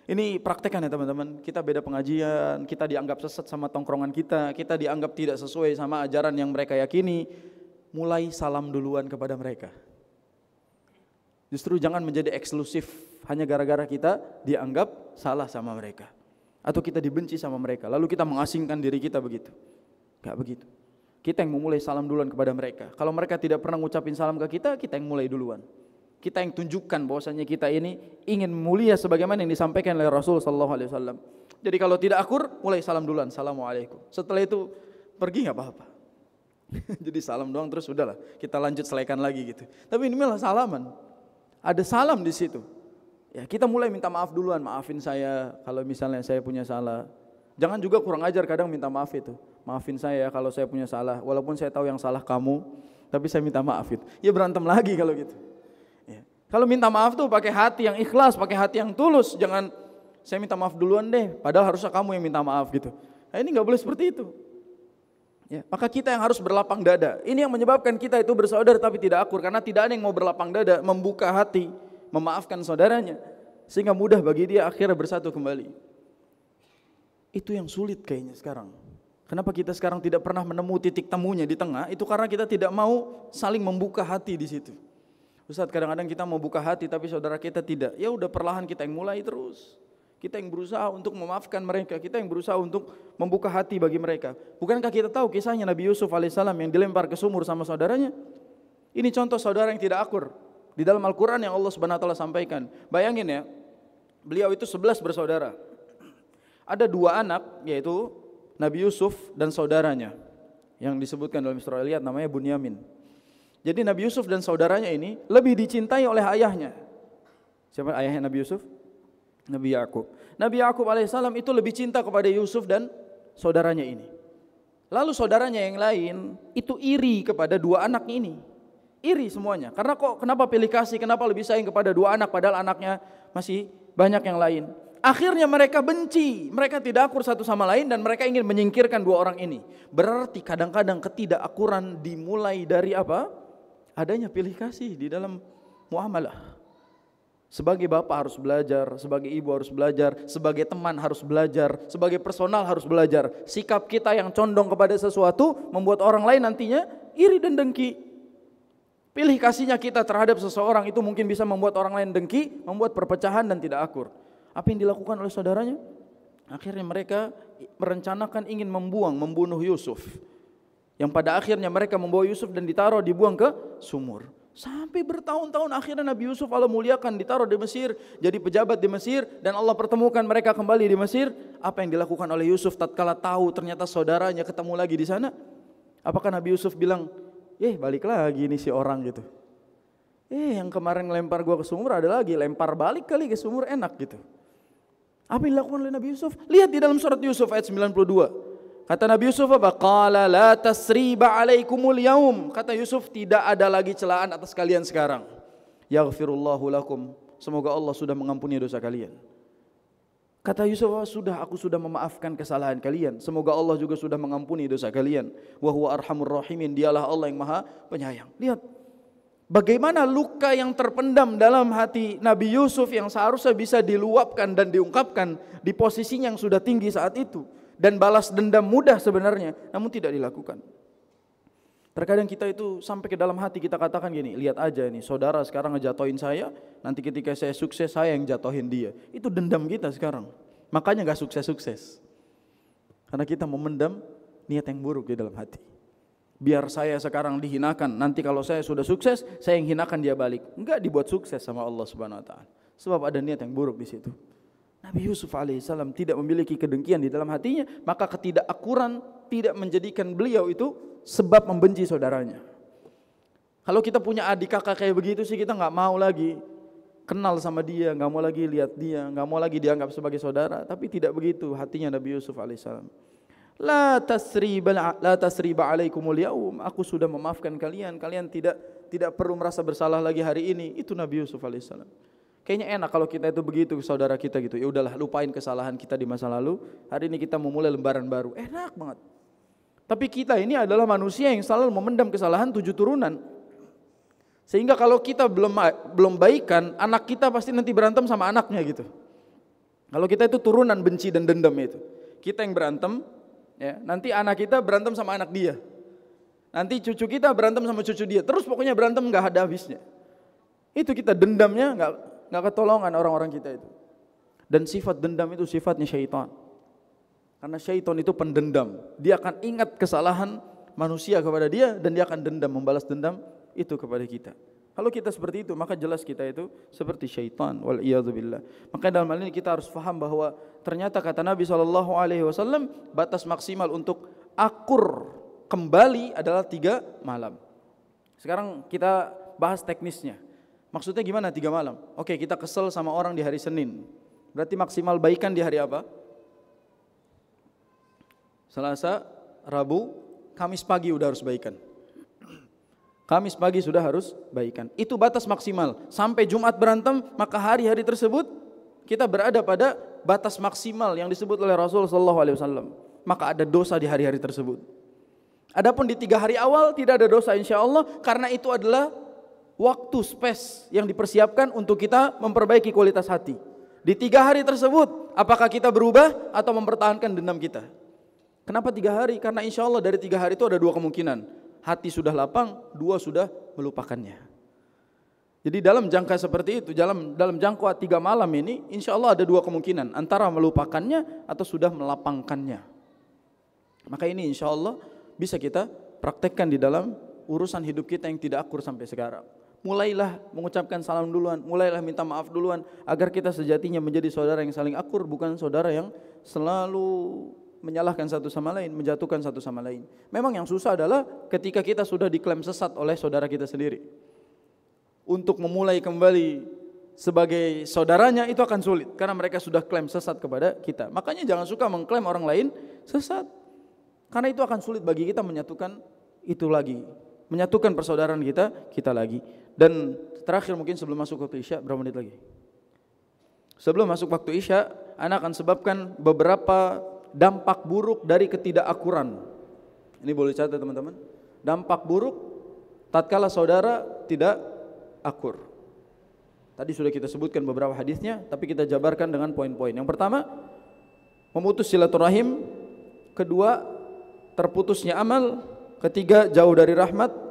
Ini praktekkan ya teman-teman. Kita beda pengajian, kita dianggap sesat sama tongkrongan kita dianggap tidak sesuai sama ajaran yang mereka yakini. Mulai salam duluan kepada mereka. Justru jangan menjadi eksklusif hanya gara-gara kita dianggap salah sama mereka. Atau kita dibenci sama mereka, lalu kita mengasingkan diri kita begitu. Gak begitu. Kita yang memulai salam duluan kepada mereka. Kalau mereka tidak pernah ngucapin salam ke kita, kita yang mulai duluan. Kita yang tunjukkan bahwasanya kita ini ingin mulia sebagaimana yang disampaikan oleh Rasul SAW. Jadi kalau tidak akur, mulai salam duluan, Assalamualaikum. Setelah itu pergi gak apa-apa. Jadi salam doang terus sudahlah, kita lanjut selekan lagi gitu. Tapi ini malah salaman. Ada salam di situ. Ya, kita mulai minta maaf duluan, maafin saya kalau misalnya saya punya salah. Jangan juga kurang ajar kadang minta maaf itu. Maafin saya kalau saya punya salah, walaupun saya tahu yang salah kamu, tapi saya minta maaf itu. Ya berantem lagi kalau gitu. Ya. Kalau minta maaf tuh pakai hati yang ikhlas, pakai hati yang tulus. Jangan saya minta maaf duluan deh, padahal harusnya kamu yang minta maaf gitu. Nah, ini nggak boleh seperti itu. Ya, maka kita yang harus berlapang dada. Ini yang menyebabkan kita itu bersaudara tapi tidak akur, karena tidak ada yang mau berlapang dada, membuka hati, memaafkan saudaranya, sehingga mudah bagi dia akhirnya bersatu kembali. Itu yang sulit kayaknya sekarang. Kenapa kita sekarang tidak pernah menemu titik temunya di tengah? Itu karena kita tidak mau saling membuka hati di situ. Ustaz, kadang-kadang kita mau buka hati tapi saudara kita tidak. Ya udah, perlahan kita yang mulai terus. Kita yang berusaha untuk memaafkan mereka, kita yang berusaha untuk membuka hati bagi mereka. Bukankah kita tahu kisahnya Nabi Yusuf alaihissalam yang dilempar ke sumur sama saudaranya? Ini contoh saudara yang tidak akur. Di dalam Al-Quran yang Allah Subhanahu wa Ta'ala sampaikan. Bayangin ya, beliau itu 11 bersaudara. Ada 2 anak, yaitu Nabi Yusuf dan saudaranya, yang disebutkan dalam surah Al-Yat namanya Bunyamin. Jadi Nabi Yusuf dan saudaranya ini lebih dicintai oleh ayahnya. Siapa ayahnya Nabi Yusuf? Nabi Yakub. Nabi Yakub alaihissalam itu lebih cinta kepada Yusuf dan saudaranya ini. Lalu saudaranya yang lain itu iri kepada 2 anak ini. Iri semuanya. Karena kenapa pilih kasih, kenapa lebih sayang kepada 2 anak padahal anaknya masih banyak yang lain. Akhirnya mereka benci, mereka tidak akur satu sama lain dan mereka ingin menyingkirkan 2 orang ini. Berarti kadang-kadang ketidakakuran dimulai dari apa? Adanya pilih kasih di dalam muamalah. Sebagai bapak harus belajar, sebagai ibu harus belajar, sebagai teman harus belajar, sebagai personal harus belajar. Sikap kita yang condong kepada sesuatu membuat orang lain nantinya iri dan dengki. Pilih kasihnya kita terhadap seseorang itu mungkin bisa membuat orang lain dengki, membuat perpecahan dan tidak akur. Apa yang dilakukan oleh saudaranya? Akhirnya mereka merencanakan ingin membunuh Yusuf. Yang pada akhirnya mereka membawa Yusuf dan dibuang ke sumur. Sampai bertahun-tahun akhirnya Nabi Yusuf Allah muliakan, ditaruh di Mesir, jadi pejabat di Mesir, dan Allah pertemukan mereka kembali di Mesir. Apa yang dilakukan oleh Yusuf tatkala tahu ternyata saudaranya ketemu lagi di sana? Apakah Nabi Yusuf bilang, balik lagi nih si orang gitu. Yang kemarin lempar gua ke sumur ada lagi, lempar balik kali ke sumur, enak gitu. Apa yang dilakukan oleh Nabi Yusuf? Lihat di dalam surat Yusuf ayat 92. Kata Nabi Yusuf apa? Qala la tasriba alaikumul yaum. Kata Yusuf, tidak ada lagi celaan atas kalian sekarang. Yaghfirullahu lakum. Semoga Allah sudah mengampuni dosa kalian. Kata Yusuf, aku sudah memaafkan kesalahan kalian. Semoga Allah juga sudah mengampuni dosa kalian. Wa huwa arhamur rahimin. Dialah Allah yang Maha Penyayang. Lihat bagaimana luka yang terpendam dalam hati Nabi Yusuf yang seharusnya bisa diluapkan dan diungkapkan di posisinya yang sudah tinggi saat itu. Dan balas dendam mudah sebenarnya, namun tidak dilakukan. Terkadang kita itu sampai ke dalam hati kita katakan gini, lihat aja nih saudara sekarang ngejatohin saya, nanti ketika saya sukses saya yang jatohin dia. Itu dendam kita sekarang, makanya gak sukses-sukses. Karena kita memendam niat yang buruk di dalam hati. Biar saya sekarang dihinakan, nanti kalau saya sudah sukses, saya yang hinakan dia balik. Enggak dibuat sukses sama Allah Subhanahu Wa Taala. Sebab ada niat yang buruk di situ. Nabi Yusuf alaihissalam tidak memiliki kedengkian di dalam hatinya, maka ketidakakuran tidak menjadikan beliau itu sebab membenci saudaranya. Kalau kita punya adik kakak kayak begitu sih kita nggak mau lagi kenal sama dia, nggak mau lagi lihat dia, nggak mau lagi dianggap sebagai saudara. Tapi tidak begitu hatinya Nabi Yusuf alaihissalam. La tasriba alaikumul yaum. Aku sudah memaafkan kalian. Kalian tidak perlu merasa bersalah lagi hari ini. Itu Nabi Yusuf alaihissalam. Kayaknya enak kalau kita itu begitu ke saudara kita gitu. Ya udahlah, lupain kesalahan kita di masa lalu. Hari ini kita memulai lembaran baru. Enak banget. Tapi kita ini adalah manusia yang selalu memendam kesalahan 7 turunan. Sehingga kalau kita belum baikan, anak kita pasti nanti berantem sama anaknya gitu. Kalau kita itu turunan benci dan dendam itu. Kita yang berantem, ya, nanti anak kita berantem sama anak dia. Nanti cucu kita berantem sama cucu dia. Terus pokoknya berantem nggak ada habisnya. Itu kita dendamnya nggak ketolongan orang-orang kita itu. Dan sifat dendam itu sifatnya syaitan. Karena syaitan itu pendendam. Dia akan ingat kesalahan manusia kepada dia dan dia akan dendam, membalas dendam itu kepada kita. Kalau kita seperti itu, maka jelas kita itu seperti syaitan. Wal iyadzubillah. Maka dalam hal ini kita harus faham bahwa ternyata kata Nabi SAW, batas maksimal untuk akur kembali adalah 3 malam. Sekarang kita bahas teknisnya. Maksudnya gimana 3 malam? Oke, kita kesel sama orang di hari Senin. Berarti maksimal baikan di hari apa? Selasa, Rabu, Kamis pagi udah harus baikan. Kamis pagi sudah harus baikan. Itu batas maksimal. Sampai Jumat berantem, maka hari-hari tersebut kita berada pada batas maksimal yang disebut oleh Rasul sallallahu alaihi wasallam. Maka ada dosa di hari-hari tersebut. Adapun di 3 hari awal tidak ada dosa insya Allah, karena itu adalah waktu space yang dipersiapkan untuk kita memperbaiki kualitas hati. Di 3 hari tersebut, apakah kita berubah atau mempertahankan dendam kita? Kenapa 3 hari? Karena insya Allah dari 3 hari itu ada 2 kemungkinan. Hati sudah lapang, 2 sudah melupakannya. Jadi dalam jangka seperti itu, dalam jangka 3 malam ini, insya Allah ada 2 kemungkinan, antara melupakannya atau sudah melapangkannya. Maka ini insya Allah bisa kita praktekkan di dalam urusan hidup kita yang tidak akur sampai sekarang. Mulailah mengucapkan salam duluan, mulailah minta maaf duluan, agar kita sejatinya menjadi saudara yang saling akur, bukan saudara yang selalu menyalahkan satu sama lain, menjatuhkan satu sama lain. Memang yang susah adalah ketika kita sudah diklaim sesat oleh saudara kita sendiri. Untuk memulai kembali sebagai saudaranya itu akan sulit, karena mereka sudah klaim sesat kepada kita. Makanya jangan suka mengklaim orang lain sesat, karena itu akan sulit bagi kita menyatukan itu lagi, menyatukan persaudaraan kita lagi. Dan terakhir mungkin sebelum masuk waktu Isya, berapa menit lagi? Sebelum masuk waktu Isya, ana akan sebabkan beberapa dampak buruk dari ketidakakuran. Ini boleh catat teman-teman. Dampak buruk tatkala saudara tidak akur. Tadi sudah kita sebutkan beberapa hadisnya, tapi kita jabarkan dengan poin-poin. Yang pertama, memutus silaturahim. Kedua, terputusnya amal. Ketiga, jauh dari rahmat.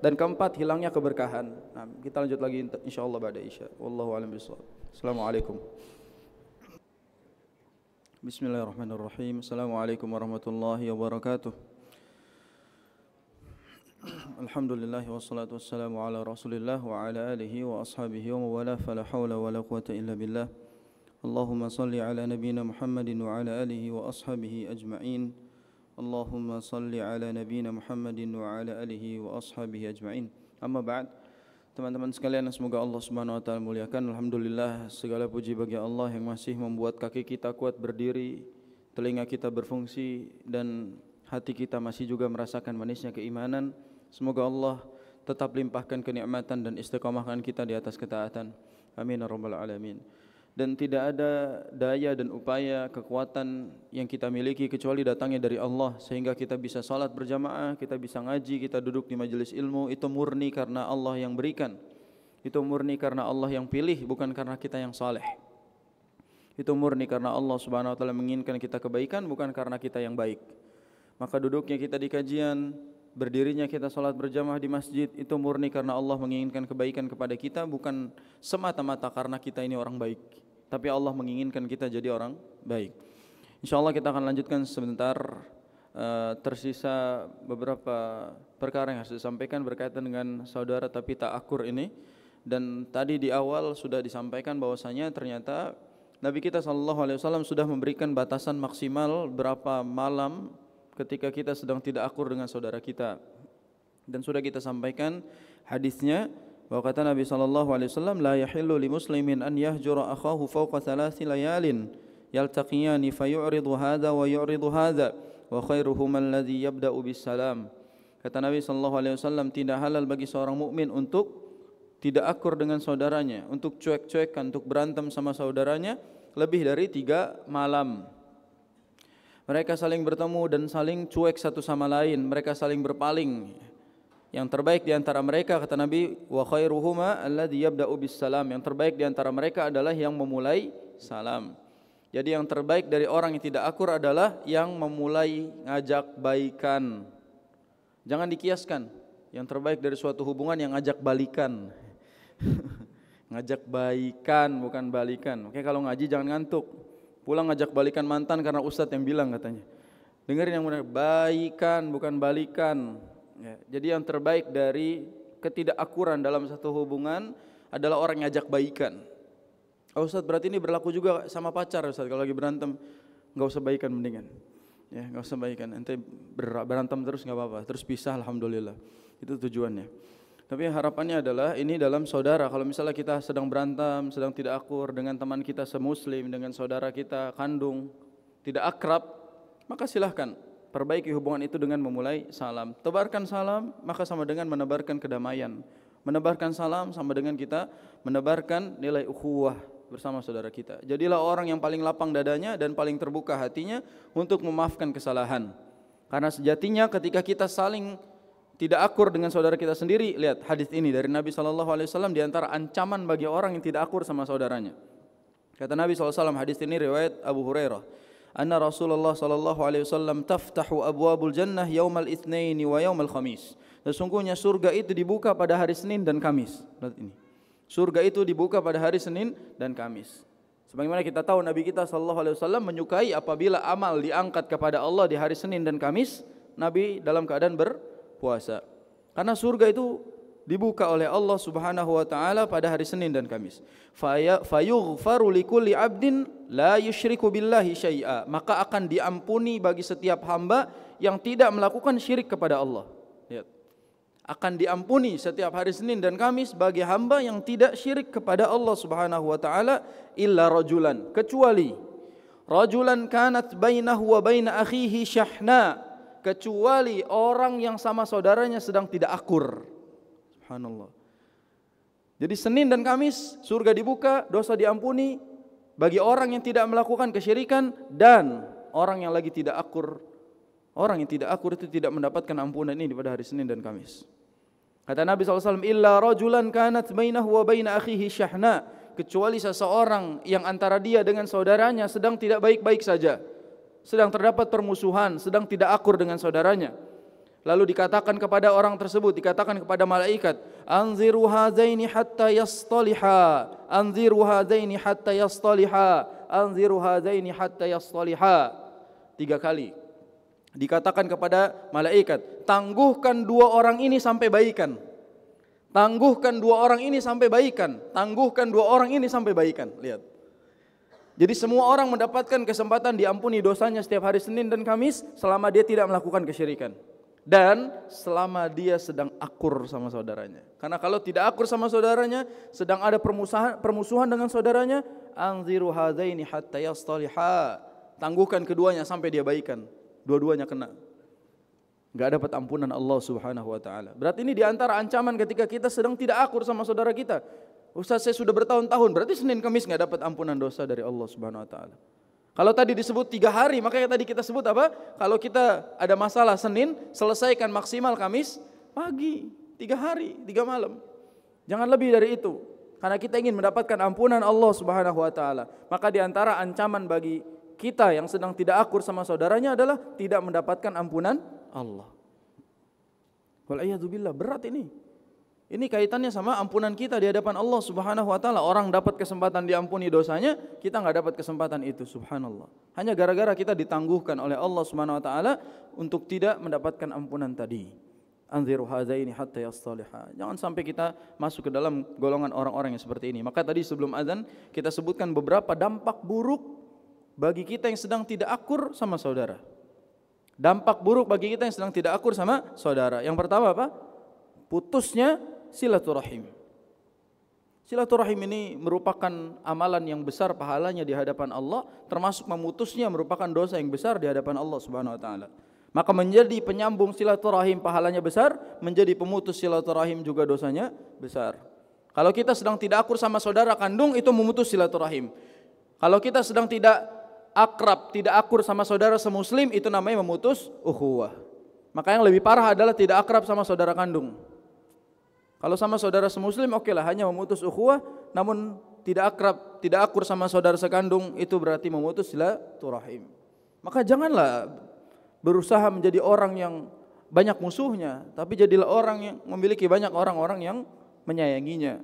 Dan keempat, hilangnya keberkahan. Nah, kita lanjut lagi insyaallah ba'da Isya. Wallahu a'lam bishawab. Assalamualaikum. Bismillahirrahmanirrahim. Assalamualaikum warahmatullahi wabarakatuh. Alhamdulillah wassalatu wassalamu ala Rasulillah wa ala alihi wa ashabihi wa wala fala haula wala quwata illa billah. Allahumma salli ala nabiyyina Muhammadin wa ala alihi wa ashabihi ajma'in. Allahumma salli ala nabiyyina Muhammadin wa ala alihi wa ashabihi ajma'in. Amma ba'd. Teman-teman sekalian, semoga Allah Subhanahu wa taala muliakan. Alhamdulillah, segala puji bagi Allah yang masih membuat kaki kita kuat berdiri, telinga kita berfungsi, dan hati kita masih juga merasakan manisnya keimanan. Semoga Allah tetap limpahkan kenikmatan dan istiqamahkan kita di atas ketaatan. Amin ya rabbal alamin. Dan tidak ada daya dan upaya kekuatan yang kita miliki kecuali datangnya dari Allah, sehingga kita bisa salat berjamaah, kita bisa ngaji, kita duduk di majelis ilmu. Itu murni karena Allah yang berikan. Itu murni karena Allah yang pilih, bukan karena kita yang saleh. Itu murni karena Allah Subhanahu wa taala menginginkan kita kebaikan, bukan karena kita yang baik. Maka duduknya kita di kajian, berdirinya kita salat berjamaah di masjid, itu murni karena Allah menginginkan kebaikan kepada kita, bukan semata-mata karena kita ini orang baik, tapi Allah menginginkan kita jadi orang baik. InsyaAllah kita akan lanjutkan sebentar. Tersisa beberapa perkara yang harus disampaikan berkaitan dengan saudara tapi tak akur ini. Dan tadi di awal sudah disampaikan bahwasanya ternyata Nabi kita SAW sudah memberikan batasan maksimal berapa malam ketika kita sedang tidak akur dengan saudara kita. Dan sudah kita sampaikan hadisnya, bahwa kata Nabi SAW, la yahillu li muslimin an yahjura akhahu fawqa 3 layalin yaltaqiyani fayu'ridu hadha wa yu'ridu hadha wa khairuhum alladhi yabda'u bis salam. Kata Nabi SAW, tidak halal bagi seorang mukmin untuk tidak akur dengan saudaranya, untuk cuek-cuekan, untuk berantem sama saudaranya lebih dari 3 malam. Mereka saling bertemu dan saling cuek satu sama lain, mereka saling berpaling. Yang terbaik di antara mereka, kata Nabi, wa khairuhuma alladhi yabda'u bis salam. Yang terbaik di antara mereka adalah yang memulai salam. Jadi yang terbaik dari orang yang tidak akur adalah yang memulai ngajak baikan. Jangan dikiaskan. Yang terbaik dari suatu hubungan yang ngajak balikan. Ngajak baikan bukan balikan. Oke, kalau ngaji jangan ngantuk. Pulang ngajak balikan mantan karena ustadz yang bilang katanya. Dengerin yang benar, baikan bukan balikan. Ya, jadi yang terbaik dari ketidakakuran dalam satu hubungan adalah orang yang ngajak baikan. Oh, Ustaz, berarti ini berlaku juga sama pacar, Ustaz. Kalau lagi berantem, nggak usah baikan mendingan. Ya, nggak usah baikan. Ente berantem terus nggak apa-apa. Terus pisah, alhamdulillah. Itu tujuannya. Tapi harapannya adalah ini dalam saudara. Kalau misalnya kita sedang berantem, sedang tidak akur dengan teman kita semuslim, dengan saudara kita kandung, tidak akrab, maka silahkan perbaiki hubungan itu dengan memulai salam. Tebarkan salam, maka sama dengan menebarkan kedamaian. Menebarkan salam sama dengan kita menebarkan nilai ukhuwah bersama saudara kita. Jadilah orang yang paling lapang dadanya dan paling terbuka hatinya untuk memaafkan kesalahan. Karena sejatinya ketika kita saling tidak akur dengan saudara kita sendiri, lihat hadis ini dari Nabi SAW, di antara ancaman bagi orang yang tidak akur sama saudaranya. Kata Nabi SAW, hadis ini riwayat Abu Hurairah, anna Rasulullah SAW taftahu abwabul jannah yaumal itsnaini wa yaumal khamis. Sesungguhnya surga itu dibuka pada hari Senin dan Kamis. Lihat ini. Surga itu dibuka pada hari Senin dan Kamis. Sebagaimana kita tahu Nabi kita SAW menyukai apabila amal diangkat kepada Allah di hari Senin dan Kamis, Nabi dalam keadaan berpuasa. Karena surga itu dibuka oleh Allah Subhanahu wa taala pada hari Senin dan Kamis. Fayughfaru likulli 'abdin la yusyriku billahi syai'a. Maka akan diampuni bagi setiap hamba yang tidak melakukan syirik kepada Allah. Lihat. Akan diampuni setiap hari Senin dan Kamis bagi hamba yang tidak syirik kepada Allah Subhanahu wa taala, illa rajulan, kecuali rajulan kanat bainahu wa baina akhihi syahna, kecuali orang yang sama saudaranya sedang tidak akur. Subhanallah. Jadi Senin dan Kamis surga dibuka, dosa diampuni bagi orang yang tidak melakukan kesyirikan, dan orang yang lagi tidak akur. Orang yang tidak akur itu tidak mendapatkan ampunan ini pada hari Senin dan Kamis. Kata Nabi SAW, illa rajulan kanat bainahu wa baina akhihi syahna, kecuali seseorang yang antara dia dengan saudaranya sedang tidak baik-baik saja, sedang terdapat permusuhan, sedang tidak akur dengan saudaranya. Lalu dikatakan kepada orang tersebut, dikatakan kepada malaikat, anziru hazaini hatta yastaliha, anziru hazaini hatta yastaliha, anziru hazaini hatta yastaliha. 3 kali. Dikatakan kepada malaikat, tangguhkan 2 orang ini sampai baikan. Tangguhkan 2 orang ini sampai baikan. Tangguhkan 2 orang ini sampai baikan. Lihat. Jadi semua orang mendapatkan kesempatan diampuni dosanya setiap hari Senin dan Kamis selama dia tidak melakukan kesyirikan. Dan selama dia sedang akur sama saudaranya. Karena kalau tidak akur sama saudaranya, sedang ada permusuhan dengan saudaranya, anziru hadaini hatta yastaliha. Tangguhkan keduanya sampai dia baikan. Dua-duanya kena. Enggak dapat ampunan Allah Subhanahu wa taala. Berarti ini di antara ancaman ketika kita sedang tidak akur sama saudara kita. Ustaz, saya sudah bertahun-tahun, berarti Senin Kamis enggak dapat ampunan dosa dari Allah Subhanahu wa taala. Kalau tadi disebut 3 hari, makanya tadi kita sebut apa? Kalau kita ada masalah Senin, selesaikan maksimal Kamis pagi, 3 hari, 3 malam. Jangan lebih dari itu. Karena kita ingin mendapatkan ampunan Allah Subhanahu wa taala. Maka di antara ancaman bagi kita yang sedang tidak akur sama saudaranya adalah tidak mendapatkan ampunan Allah. Wal'iyadzubillah, berat ini. Ini kaitannya sama ampunan kita di hadapan Allah Subhanahu wa taala. Orang dapat kesempatan diampuni dosanya, kita enggak dapat kesempatan itu, subhanallah. Hanya gara-gara kita ditangguhkan oleh Allah Subhanahu wa taala untuk tidak mendapatkan ampunan tadi. Anziru hazaini hatta yastaliha. Jangan sampai kita masuk ke dalam golongan orang-orang yang seperti ini. Maka tadi sebelum azan kita sebutkan beberapa dampak buruk bagi kita yang sedang tidak akur sama saudara. Dampak buruk bagi kita yang sedang tidak akur sama saudara. Yang pertama apa? Putusnya silaturahim. Silaturahim ini merupakan amalan yang besar pahalanya di hadapan Allah, termasuk memutusnya merupakan dosa yang besar di hadapan Allah Subhanahu wa taala. Maka menjadi penyambung silaturahim pahalanya besar, menjadi pemutus silaturahim juga dosanya besar. Kalau kita sedang tidak akur sama saudara kandung, itu memutus silaturahim. Kalau kita sedang tidak akrab, tidak akur sama saudara semuslim, itu namanya memutus ukhuwah. Maka yang lebih parah adalah tidak akrab sama saudara kandung. Kalau sama saudara semuslim okelah, hanya memutus ukhuwah, namun tidak akrab, tidak akur sama saudara sekandung, itu berarti memutus silaturahim. Maka janganlah berusaha menjadi orang yang banyak musuhnya, tapi jadilah orang yang memiliki banyak orang-orang yang menyayanginya.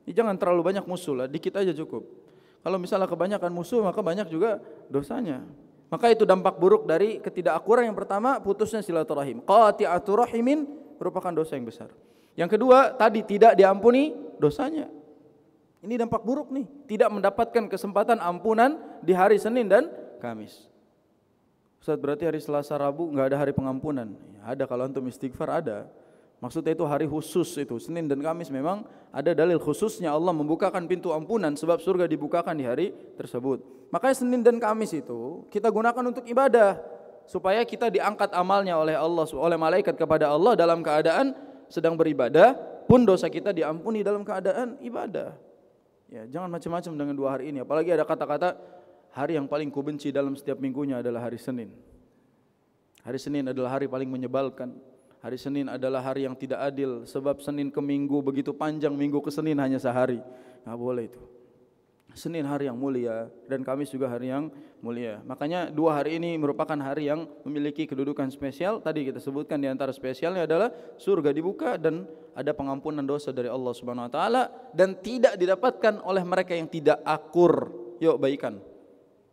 Jangan terlalu banyak musuh lah, dikit aja cukup. Kalau misalnya kebanyakan musuh, maka banyak juga dosanya. Maka itu dampak buruk dari ketidakakuran. Yang pertama, putusnya silaturahim. Qati'atur rahimin merupakan dosa yang besar. Yang kedua, tadi tidak diampuni dosanya. Ini dampak buruk nih, tidak mendapatkan kesempatan ampunan di hari Senin dan Kamis. Ustaz, berarti hari Selasa Rabu enggak ada hari pengampunan? Ya, ada, kalau antum istighfar ada. Maksudnya itu hari khusus itu. Senin dan Kamis memang ada dalil khususnya Allah membukakan pintu ampunan sebab surga dibukakan di hari tersebut. Makanya Senin dan Kamis itu kita gunakan untuk ibadah supaya kita diangkat amalnya oleh Allah, oleh malaikat kepada Allah dalam keadaan sedang beribadah, pun dosa kita diampuni dalam keadaan ibadah. Ya, jangan macam-macam dengan 2 hari ini. Apalagi ada kata-kata hari yang paling kubenci dalam setiap minggunya adalah hari Senin. Hari Senin adalah hari paling menyebalkan. Hari Senin adalah hari yang tidak adil, sebab Senin ke Minggu begitu panjang, Minggu ke Senin hanya sehari. Nggak boleh itu. Senin hari yang mulia dan Kamis juga hari yang mulia. Makanya 2 hari ini merupakan hari yang memiliki kedudukan spesial. Tadi kita sebutkan di antara spesialnya adalah surga dibuka dan ada pengampunan dosa dari Allah Subhanahu wa taala dan tidak didapatkan oleh mereka yang tidak akur. Yuk baikan.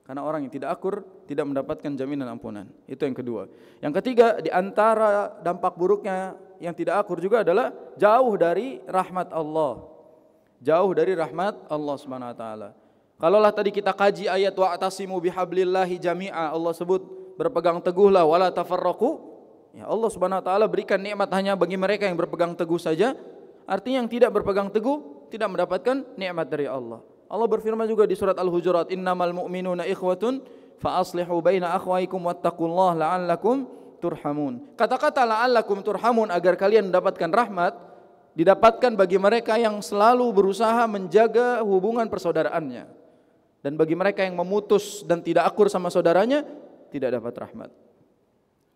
Karena orang yang tidak akur tidak mendapatkan jaminan ampunan. Itu yang kedua. Yang ketiga, di antara dampak buruknya yang tidak akur juga adalah jauh dari rahmat Allah. Jauh dari rahmat Allah Subhanahu wa taala. Kalaulah tadi kita kaji ayat wa'tasimu bihablillahi jami'a, Allah sebut berpegang teguhlah wala tafarraqu. Ya, Allah Subhanahu wa taala berikan nikmat hanya bagi mereka yang berpegang teguh saja. Artinya yang tidak berpegang teguh tidak mendapatkan nikmat dari Allah. Allah berfirman juga di surat Al-Hujurat, innamal mu'minuna ikhwatun fa aslihu baina akhwaikum wattaqullaha la'allakum turhamun. Kata-kata la'allakum turhamun agar kalian mendapatkan rahmat didapatkan bagi mereka yang selalu berusaha menjaga hubungan persaudaraannya. Dan bagi mereka yang memutus dan tidak akur sama saudaranya, tidak dapat rahmat.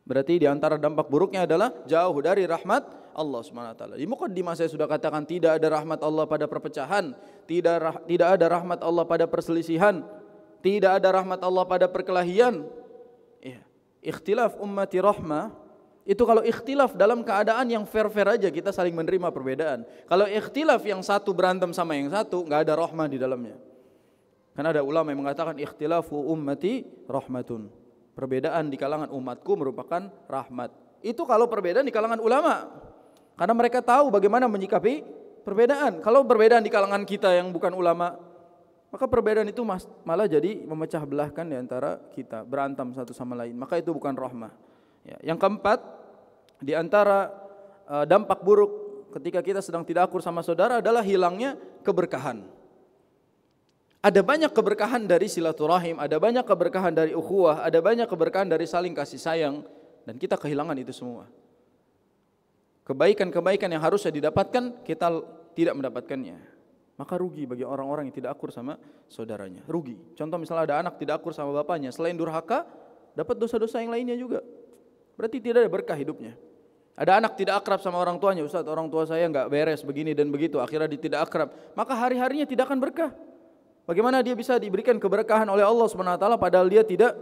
Berarti di antara dampak buruknya adalah jauh dari rahmat Allah Subhanahu wa taala. Di mukaddimah saya sudah katakan tidak ada rahmat Allah pada perpecahan, tidak ada rahmat Allah pada perselisihan, tidak ada rahmat Allah pada perkelahian. Ya. Ikhtilaf ummati rahmah. Itu kalau ikhtilaf dalam keadaan yang fair-fair aja kita saling menerima perbedaan. Kalau ikhtilaf yang satu berantem sama yang satu, enggak ada rahmah di dalamnya. Karena ada ulama yang mengatakan ikhtilafu ummati rahmatun. Perbedaan di kalangan umatku merupakan rahmat. Itu kalau perbedaan di kalangan ulama. Karena mereka tahu bagaimana menyikapi perbedaan. Kalau perbedaan di kalangan kita yang bukan ulama, maka perbedaan itu malah jadi memecah belahkan di antara kita, berantem satu sama lain. Maka itu bukan rahmah. Ya. Yang keempat, di antara dampak buruk ketika kita sedang tidak akur sama saudara adalah hilangnya keberkahan. Ada banyak keberkahan dari silaturahim, ada banyak keberkahan dari ukhuwah, ada banyak keberkahan dari saling kasih sayang, dan kita kehilangan itu semua. Kebaikan-kebaikan yang harusnya didapatkan, kita tidak mendapatkannya. Maka rugi bagi orang-orang yang tidak akur sama saudaranya. Rugi. Contoh misalnya ada anak tidak akur sama bapaknya, selain durhaka, dapat dosa-dosa yang lainnya juga. Berarti tidak ada berkah hidupnya. Ada anak tidak akrab sama orang tuanya, Ustaz, orang tua saya enggak beres begini dan begitu, akhirnya dia tidak akrab. Maka hari-harinya tidak akan berkah. Bagaimana dia bisa diberikan keberkahan oleh Allah Subhanahu wa taala padahal dia tidak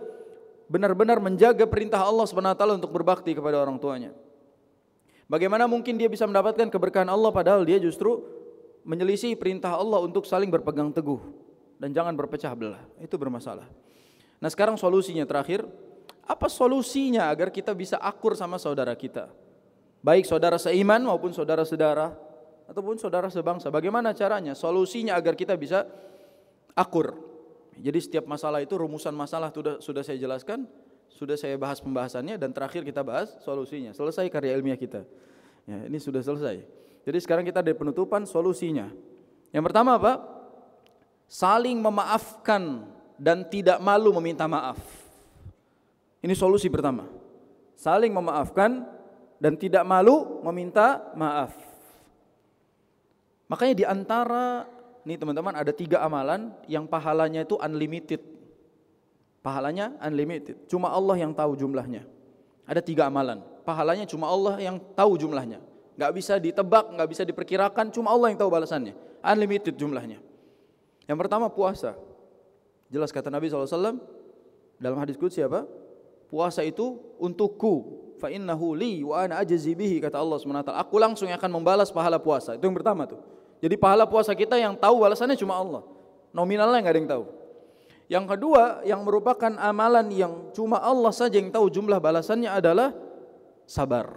benar-benar menjaga perintah Allah Subhanahu wa taala untuk berbakti kepada orang tuanya? Bagaimana mungkin dia bisa mendapatkan keberkahan Allah padahal dia justru menyelisih perintah Allah untuk saling berpegang teguh dan jangan berpecah belah? Itu bermasalah. Nah, sekarang solusinya terakhir, apa solusinya agar kita bisa akur sama saudara kita? Baik saudara seiman maupun saudara sedarah ataupun saudara sebangsa. Bagaimana caranya? Solusinya agar kita bisa akur. Jadi setiap masalah itu rumusan masalah sudah saya jelaskan, sudah saya bahas pembahasannya dan terakhir kita bahas solusinya. Selesai karya ilmiah kita. Ya, ini sudah selesai. Jadi sekarang kita dari penutupan solusinya. Yang pertama apa? Saling memaafkan dan tidak malu meminta maaf. Ini solusi pertama. Saling memaafkan dan tidak malu meminta maaf. Makanya di antara ini teman-teman ada 3 amalan yang pahalanya itu unlimited. Pahalanya unlimited. Cuma Allah yang tahu jumlahnya. Ada 3 amalan. Pahalanya cuma Allah yang tahu jumlahnya. Gak bisa ditebak, gak bisa diperkirakan. Cuma Allah yang tahu balasannya. Unlimited jumlahnya. Yang pertama puasa. Jelas kata Nabi SAW dalam hadis qudsi apa? Puasa itu untukku. Fa innahu li wa ana ajzi bihi, kata Allah SWT. Aku langsung yang akan membalas pahala puasa. Itu yang pertama tuh. Jadi pahala puasa kita yang tahu balasannya cuma Allah. Nominalnya enggak ada yang tahu. Yang kedua, yang merupakan amalan yang cuma Allah saja yang tahu jumlah balasannya adalah sabar.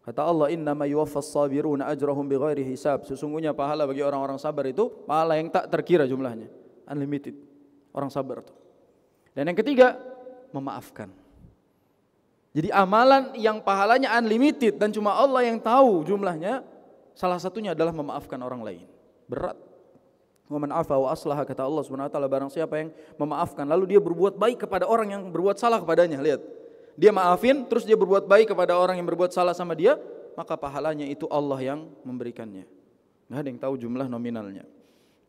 Kata Allah, innama yuwaffas sabiruna ajrahum bighairi hisab. Sesungguhnya pahala bagi orang-orang sabar itu pahala yang tak terkira jumlahnya. Unlimited. Orang sabar itu. Dan yang ketiga, memaafkan. Jadi amalan yang pahalanya unlimited dan cuma Allah yang tahu jumlahnya, salah satunya adalah memaafkan orang lain. Berat. Wa man afa wa aslaha, kata Allah Subhanahu wa taala, barang siapa yang memaafkan lalu dia berbuat baik kepada orang yang berbuat salah kepadanya. Lihat. Dia maafin terus dia berbuat baik kepada orang yang berbuat salah sama dia, maka pahalanya itu Allah yang memberikannya. Enggak ada yang tahu jumlah nominalnya.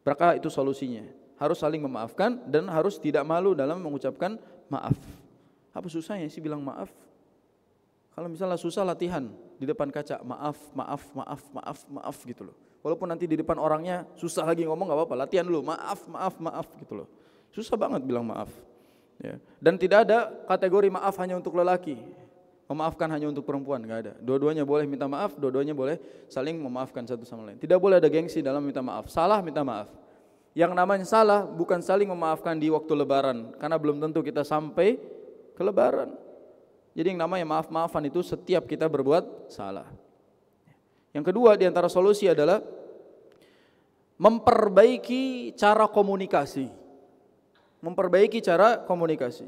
Maka itu solusinya. Harus saling memaafkan dan harus tidak malu dalam mengucapkan maaf. Apa susahnya sih bilang maaf? Kalau misalnya susah latihan di depan kaca, maaf gitu loh. Walaupun nanti di depan orangnya susah lagi ngomong nggak apa-apa, latihan dulu, maaf gitu loh. Susah banget bilang maaf. Ya. Dan tidak ada kategori maaf hanya untuk lelaki, memaafkan hanya untuk perempuan, nggak ada. Dua-duanya boleh minta maaf, dua-duanya boleh saling memaafkan satu sama lain. Tidak boleh ada gengsi dalam minta maaf. Salah minta maaf. Yang namanya salah bukan saling memaafkan di waktu lebaran, karena belum tentu kita sampai ke lebaran. Jadi yang namanya maaf-maafan itu setiap kita berbuat salah. Yang kedua di antara solusi adalah memperbaiki cara komunikasi. Memperbaiki cara komunikasi.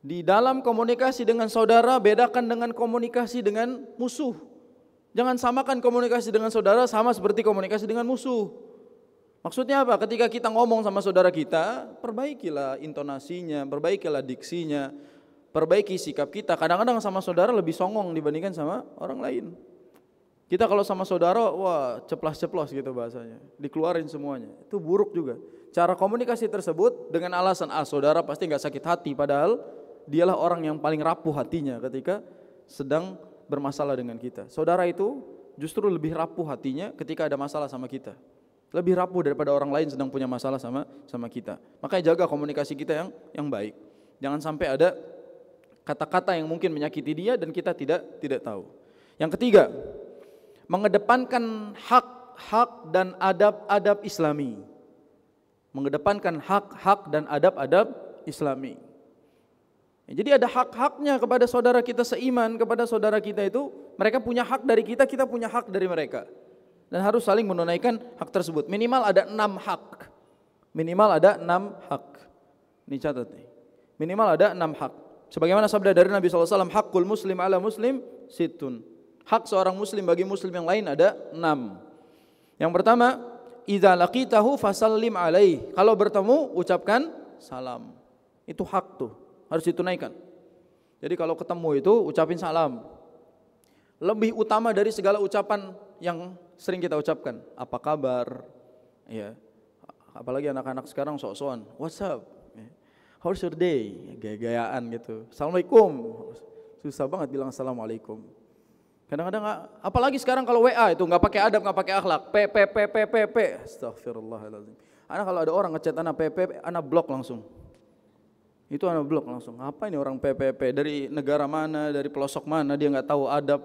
Di dalam komunikasi dengan saudara, bedakan dengan komunikasi dengan musuh. Jangan samakan komunikasi dengan saudara sama seperti komunikasi dengan musuh. Maksudnya apa? Ketika kita ngomong sama saudara kita, perbaikilah intonasinya, perbaikilah diksinya, perbaiki sikap kita. Kadang-kadang sama saudara lebih songong dibandingkan sama orang lain. Kita kalau sama saudara, wah ceplas-ceplos gitu bahasanya, dikeluarin semuanya. Itu buruk juga. Cara komunikasi tersebut dengan alasan saudara pasti nggak sakit hati, padahal dialah orang yang paling rapuh hatinya ketika sedang bermasalah dengan kita. Saudara itu justru lebih rapuh hatinya ketika ada masalah sama kita. Lebih rapuh daripada orang lain sedang punya masalah sama kita. Makanya jaga komunikasi kita yang baik. Jangan sampai ada kata-kata yang mungkin menyakiti dia dan kita tidak tahu. Yang ketiga, mengedepankan hak-hak dan adab-adab Islami. Mengedepankan hak-hak dan adab-adab Islami. Jadi ada hak-haknya kepada saudara kita seiman, kepada saudara kita itu, mereka punya hak dari kita, kita punya hak dari mereka. Dan harus saling menunaikan hak tersebut. Minimal ada 6 hak. Minimal ada 6 hak. Ini catat nih. Minimal ada 6 hak. Sebagaimana sabda dari Nabi SAW, hakul muslim ala muslim situn. Hak seorang muslim bagi muslim yang lain ada 6. Yang pertama, idza laqitahu fasallim alaih. Kalau bertemu ucapkan salam. Itu hak tuh, harus ditunaikan. Jadi kalau ketemu itu ucapin salam. Lebih utama dari segala ucapan yang sering kita ucapkan. Apa kabar? Ya. Apalagi anak-anak sekarang sok-sokan. What's up? How's your day? Gaya-gayaan gitu. Assalamualaikum. Susah banget bilang assalamualaikum. Kadang-kadang apalagi sekarang kalau WA itu nggak pakai adab, nggak pakai akhlak. P. Astagfirullahaladzim. Anak kalau ada orang ngechat anak P, anak blok langsung. Itu anak blok langsung. Apa ini orang P? Dari negara mana, dari pelosok mana, dia nggak tahu adab.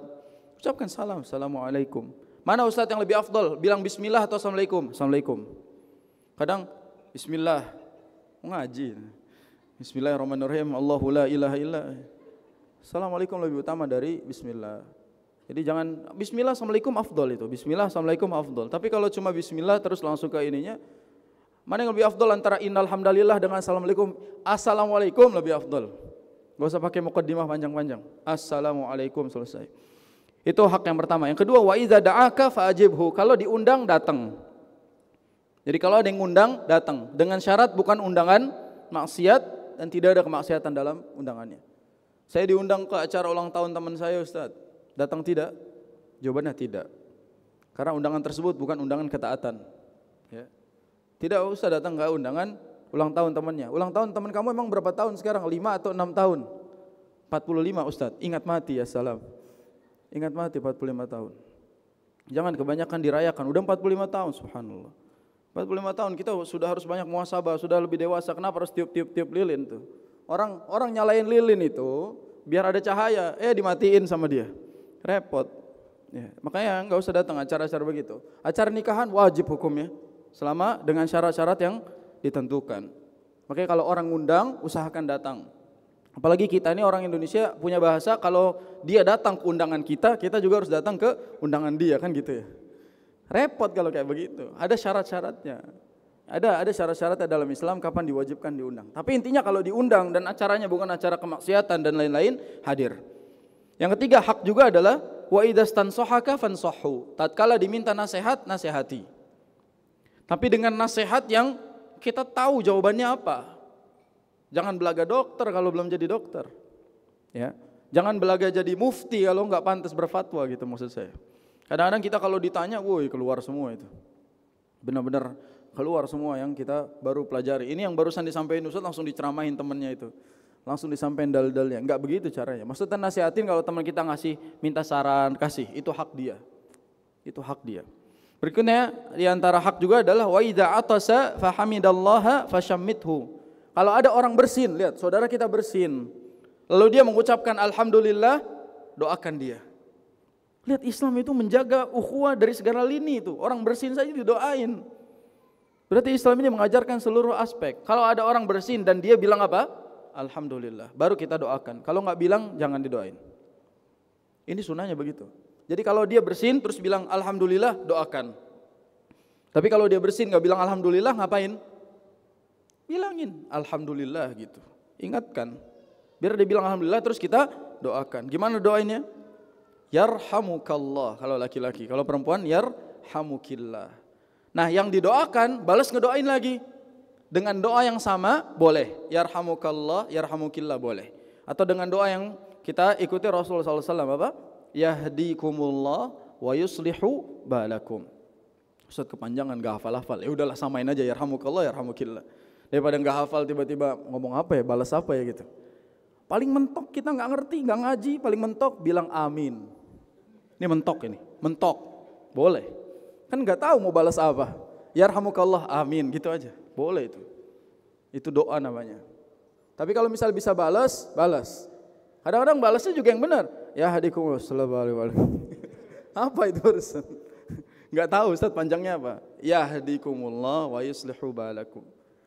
Ucapkan salam, assalamualaikum. Mana ustadz yang lebih afdol? Bilang bismillah atau assalamualaikum? Assalamualaikum. Kadang bismillah, ngaji. Bismillahirrahmanirrahim. Allahu la ilaha illa. Assalamualaikum lebih utama dari bismillah. Jadi jangan bismillah assalamualaikum afdol itu. Bismillah assalamualaikum afdol. Tapi kalau cuma bismillah terus langsung ke ininya, mana yang lebih afdol antara innal hamdalillah dengan assalamualaikum? Assalamualaikum lebih afdol. Gak usah pakai muqaddimah panjang-panjang. Assalamualaikum selesai. Itu hak yang pertama. Yang kedua, wa idza da'aka fa'ajibhu. Kalau diundang datang. Jadi kalau ada yang undang datang dengan syarat bukan undangan maksiat dan tidak ada kemaksiatan dalam undangannya. Saya diundang ke acara ulang tahun teman saya, Ustaz. Datang tidak? Jawabannya tidak. Karena undangan tersebut bukan undangan ketaatan. Ya. Tidak usah datang ke undangan ulang tahun temannya. Ulang tahun teman kamu emang berapa tahun sekarang? 5 atau 6 tahun? 45 Ustaz. Ingat mati ya salam. Ingat mati 45 tahun. Jangan kebanyakan dirayakan. Udah 45 tahun, subhanallah. 45 tahun kita sudah harus banyak muhasabah, sudah lebih dewasa. Kenapa harus tiup-tiup lilin tuh? Orang nyalain lilin itu biar ada cahaya, dimatiin sama dia. Repot. Ya, makanya enggak usah datang acara-acara begitu. Acara nikahan wajib hukumnya selama dengan syarat-syarat yang ditentukan. Makanya kalau orang ngundang usahakan datang. Apalagi kita ini orang Indonesia punya bahasa, kalau dia datang ke undangan kita, kita juga harus datang ke undangan dia, kan gitu ya. Repot kalau kayak begitu. Ada syarat-syaratnya. Ada syarat-syaratnya dalam Islam kapan diwajibkan diundang. Tapi intinya kalau diundang dan acaranya bukan acara kemaksiatan dan lain-lain, hadir. Yang ketiga hak juga adalah wa idzastansohaka fansohu. Tatkala diminta nasihat, nasihati. Tapi dengan nasihat yang kita tahu jawabannya apa. Jangan belaga dokter kalau belum jadi dokter. Ya. Jangan belaga jadi mufti kalau enggak pantas berfatwa gitu maksud saya. Kadang-kadang kita kalau ditanya, woi keluar semua itu. Benar-benar keluar semua yang kita baru pelajari. Ini yang barusan disampaikan Ustaz langsung diceramahin temannya itu. langsung disampaikan dalil-dalilnya. Enggak begitu caranya. Maksudnya nasihatin kalau teman kita ngasih, minta saran, kasih, itu hak dia. Itu hak dia. Berikutnya di antara hak juga adalah wa idza atasa fahamidallaha fashammithu. Kalau ada orang bersin, lihat saudara kita bersin, lalu dia mengucapkan alhamdulillah, doakan dia. Lihat Islam itu menjaga ukhuwah dari segala lini itu. Orang bersin saja didoain. Berarti Islam ini mengajarkan seluruh aspek. Kalau ada orang bersin dan dia bilang apa? Alhamdulillah, baru kita doakan. Kalau nggak bilang, jangan didoain. Ini sunnahnya begitu. Jadi kalau dia bersin terus bilang alhamdulillah, doakan. Tapi kalau dia bersin nggak bilang alhamdulillah, ngapain? Bilangin alhamdulillah gitu. Ingatkan. Biar dia bilang alhamdulillah terus kita doakan. Gimana doainnya? Yarhamukallah kalau laki-laki. Kalau perempuan yarhamukillah. Nah, yang didoakan balas ngedoain lagi. Dengan doa yang sama boleh, yarhamukallah, yarhamukillah boleh. Atau dengan doa yang kita ikuti Rasulullah SAW apa? Yahdikumullah wa yuslihu balakum. Ustaz kepanjangan gak hafal-hafal. Ya udahlah samain aja yarhamukallah, yarhamukillah. Daripada gak hafal tiba-tiba ngomong apa ya, balas apa ya gitu. Paling mentok kita gak ngerti, gak ngaji, paling mentok bilang amin. Ini mentok ini, mentok. Boleh. Kan gak tahu mau balas apa. Yarhamukallah, amin gitu aja. Boleh itu. Itu doa namanya. Tapi kalau misal bisa balas, balas. Kadang-kadang balasnya juga yang benar. Ya hadikumullah sallallahu alaihi wasallam. Apa itu urusan? Enggak tahu Ustaz panjangnya apa. Ya hadikumullah wa yuslihu balakum.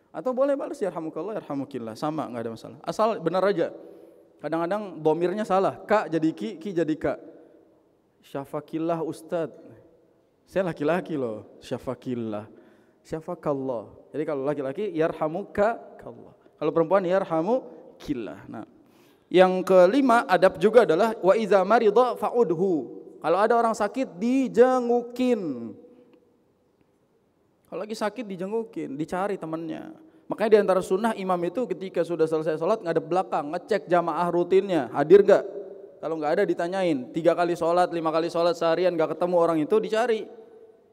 Atau boleh balas yarhamukallah yarhamukillah, sama enggak ada masalah. Asal benar aja. Kadang-kadang domirnya salah. Ka jadi ki, ki jadi ka. Syafakillah Ustaz. Saya laki-laki loh, syafakillah. Syafakallah. Jadi kalau laki-laki yarhamukallah. Kalau perempuan yarhamukillah. Nah, yang kelima adab juga adalah wa iza marida fa'udhu. Kalau ada orang sakit dijengukin. Kalau lagi sakit dijengukin, dicari temannya. Makanya di antara sunnah imam itu ketika sudah selesai sholat ngadep belakang, ngecek jamaah rutinnya, hadir gak? Kalau nggak ada ditanyain, 3 kali sholat, 5 kali sholat seharian nggak ketemu orang itu dicari.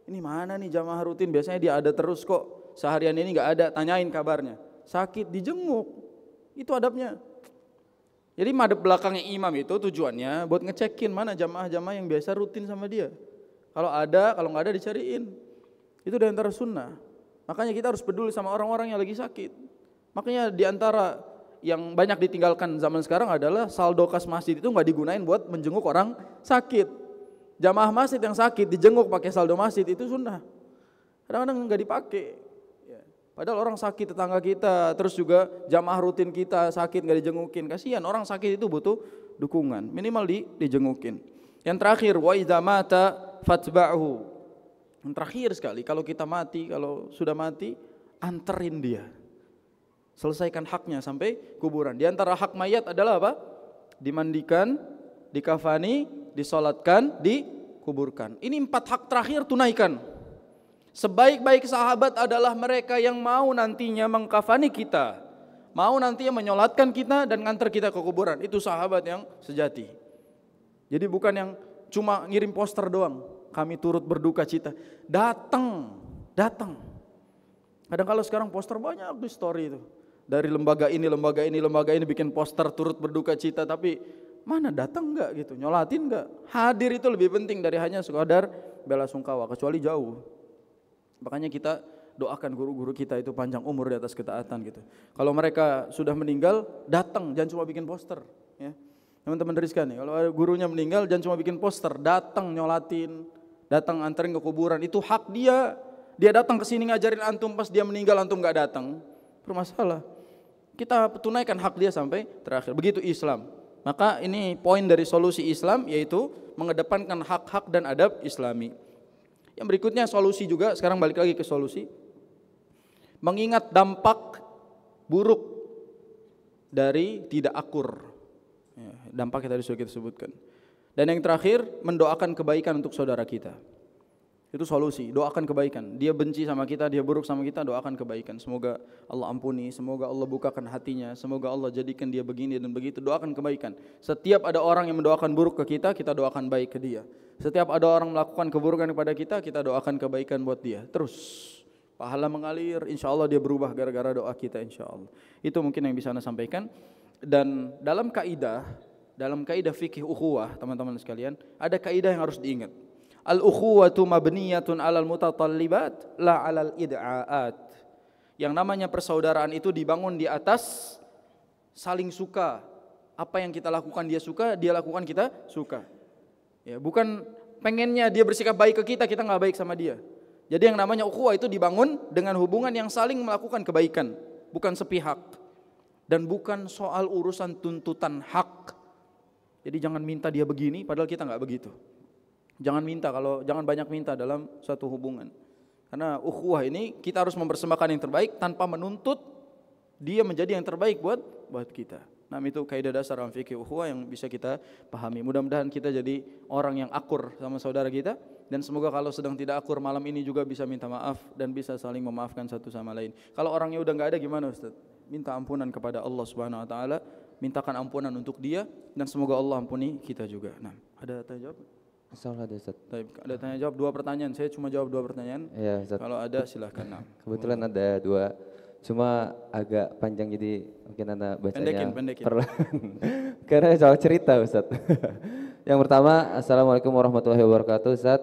Ini mana nih jamaah rutin? Biasanya dia ada terus kok. Seharian ini nggak ada, tanyain kabarnya. Sakit dijenguk, itu adabnya. Jadi madep belakangnya imam itu tujuannya buat ngecekin mana jamaah-jamaah yang biasa rutin sama dia. Kalau ada, kalau nggak ada dicariin. Itu di antara sunnah. Makanya kita harus peduli sama orang-orang yang lagi sakit. Makanya di antara yang banyak ditinggalkan zaman sekarang adalah saldo kas masjid itu nggak digunain buat menjenguk orang sakit. Jamaah masjid yang sakit dijenguk pakai saldo masjid itu sunnah. Kadang-kadang nggak dipakai. Padahal orang sakit tetangga kita, terus juga jamaah rutin kita sakit nggak dijengukin. Kasihan orang sakit itu butuh dukungan. Minimal dijengukin. Yang terakhir wa idza mata fatba'hu. Yang terakhir sekali kalau kita mati, kalau sudah mati anterin dia. Selesaikan haknya sampai kuburan. Di antara hak mayat adalah apa? Dimandikan, dikafani, disolatkan, dikuburkan. Ini 4 hak terakhir tunaikan. Sebaik-baik sahabat adalah mereka yang mau nantinya mengkafani kita, mau nantinya menyolatkan kita dan ngantar kita ke kuburan. Itu sahabat yang sejati. Jadi bukan yang cuma ngirim poster doang, kami turut berduka cita. Datang. Kadang kalau sekarang poster banyak di story itu. Dari lembaga ini bikin poster turut berduka cita, tapi mana datang enggak gitu, nyolatin enggak. Hadir itu lebih penting dari hanya sekadar bela sungkawa, kecuali jauh. Makanya kita doakan guru-guru kita itu panjang umur di atas ketaatan gitu. Kalau mereka sudah meninggal, datang, jangan cuma bikin poster. Ya. Teman-teman riskan nih, kalau gurunya meninggal jangan cuma bikin poster, datang nyolatin, datang anterin ke kuburan, itu hak dia. Dia datang ke sini ngajarin antum, pas dia meninggal antum nggak datang, bermasalah. Kita tunaikan hak dia sampai terakhir. Begitu Islam. Maka ini poin dari solusi Islam, yaitu mengedepankan hak-hak dan adab Islami. Yang berikutnya solusi juga, sekarang balik lagi ke solusi. Mengingat dampak buruk dari tidak akur. Ya, dampaknya tadi sudah kita sebutkan. Dan yang terakhir, mendoakan kebaikan untuk saudara kita. Itu solusi, doakan kebaikan. Dia benci sama kita, dia buruk sama kita, doakan kebaikan. Semoga Allah ampuni, semoga Allah bukakan hatinya, semoga Allah jadikan dia begini dan begitu. Doakan kebaikan. Setiap ada orang yang mendoakan buruk ke kita doakan baik ke dia. Setiap ada orang melakukan keburukan kepada kita doakan kebaikan buat dia. Terus pahala mengalir, insya Allah dia berubah gara-gara doa kita, insya Allah. Itu mungkin yang bisa Anda sampaikan. Dan dalam kaidah fikih ukhuwah, teman-teman sekalian, ada kaidah yang harus diingat. Al-ukhuwatu mabniyatun 'alal mutatallibat la 'alal id'aat. Yang namanya persaudaraan itu dibangun di atas saling suka. Apa yang kita lakukan dia suka, dia lakukan kita suka. Ya, bukan pengennya dia bersikap baik ke kita, kita nggak baik sama dia. Jadi yang namanya ukhuwah itu dibangun dengan hubungan yang saling melakukan kebaikan, bukan sepihak. Dan bukan soal urusan tuntutan hak. Jadi jangan minta dia begini padahal kita nggak begitu. Jangan banyak minta dalam suatu hubungan. Karena ukhuwah ini kita harus mempersembahkan yang terbaik tanpa menuntut dia menjadi yang terbaik buat kita. Nah, itu kaidah dasar dalam fikih ukhuwah yang bisa kita pahami. Mudah-mudahan kita jadi orang yang akur sama saudara kita, dan semoga kalau sedang tidak akur malam ini juga bisa minta maaf dan bisa saling memaafkan satu sama lain. Kalau orangnya udah nggak ada gimana Ustaz? Minta ampunan kepada Allah Subhanahu wa taala, mintakan ampunan untuk dia, dan semoga Allah ampuni kita juga. Nah, ada tanya jawab? Insyaallah ada Ustaz. Ada tanya jawab 2 pertanyaan. Saya cuma jawab 2 pertanyaan. Iya, Ustaz. Kalau ada silahkan. Nah. Kebetulan ada 2. Cuma agak panjang jadi mungkin Anda bacanya pendekin. perlahan. Karena soal cerita Ustaz. Yang pertama, Assalamualaikum warahmatullahi wabarakatuh Ustaz.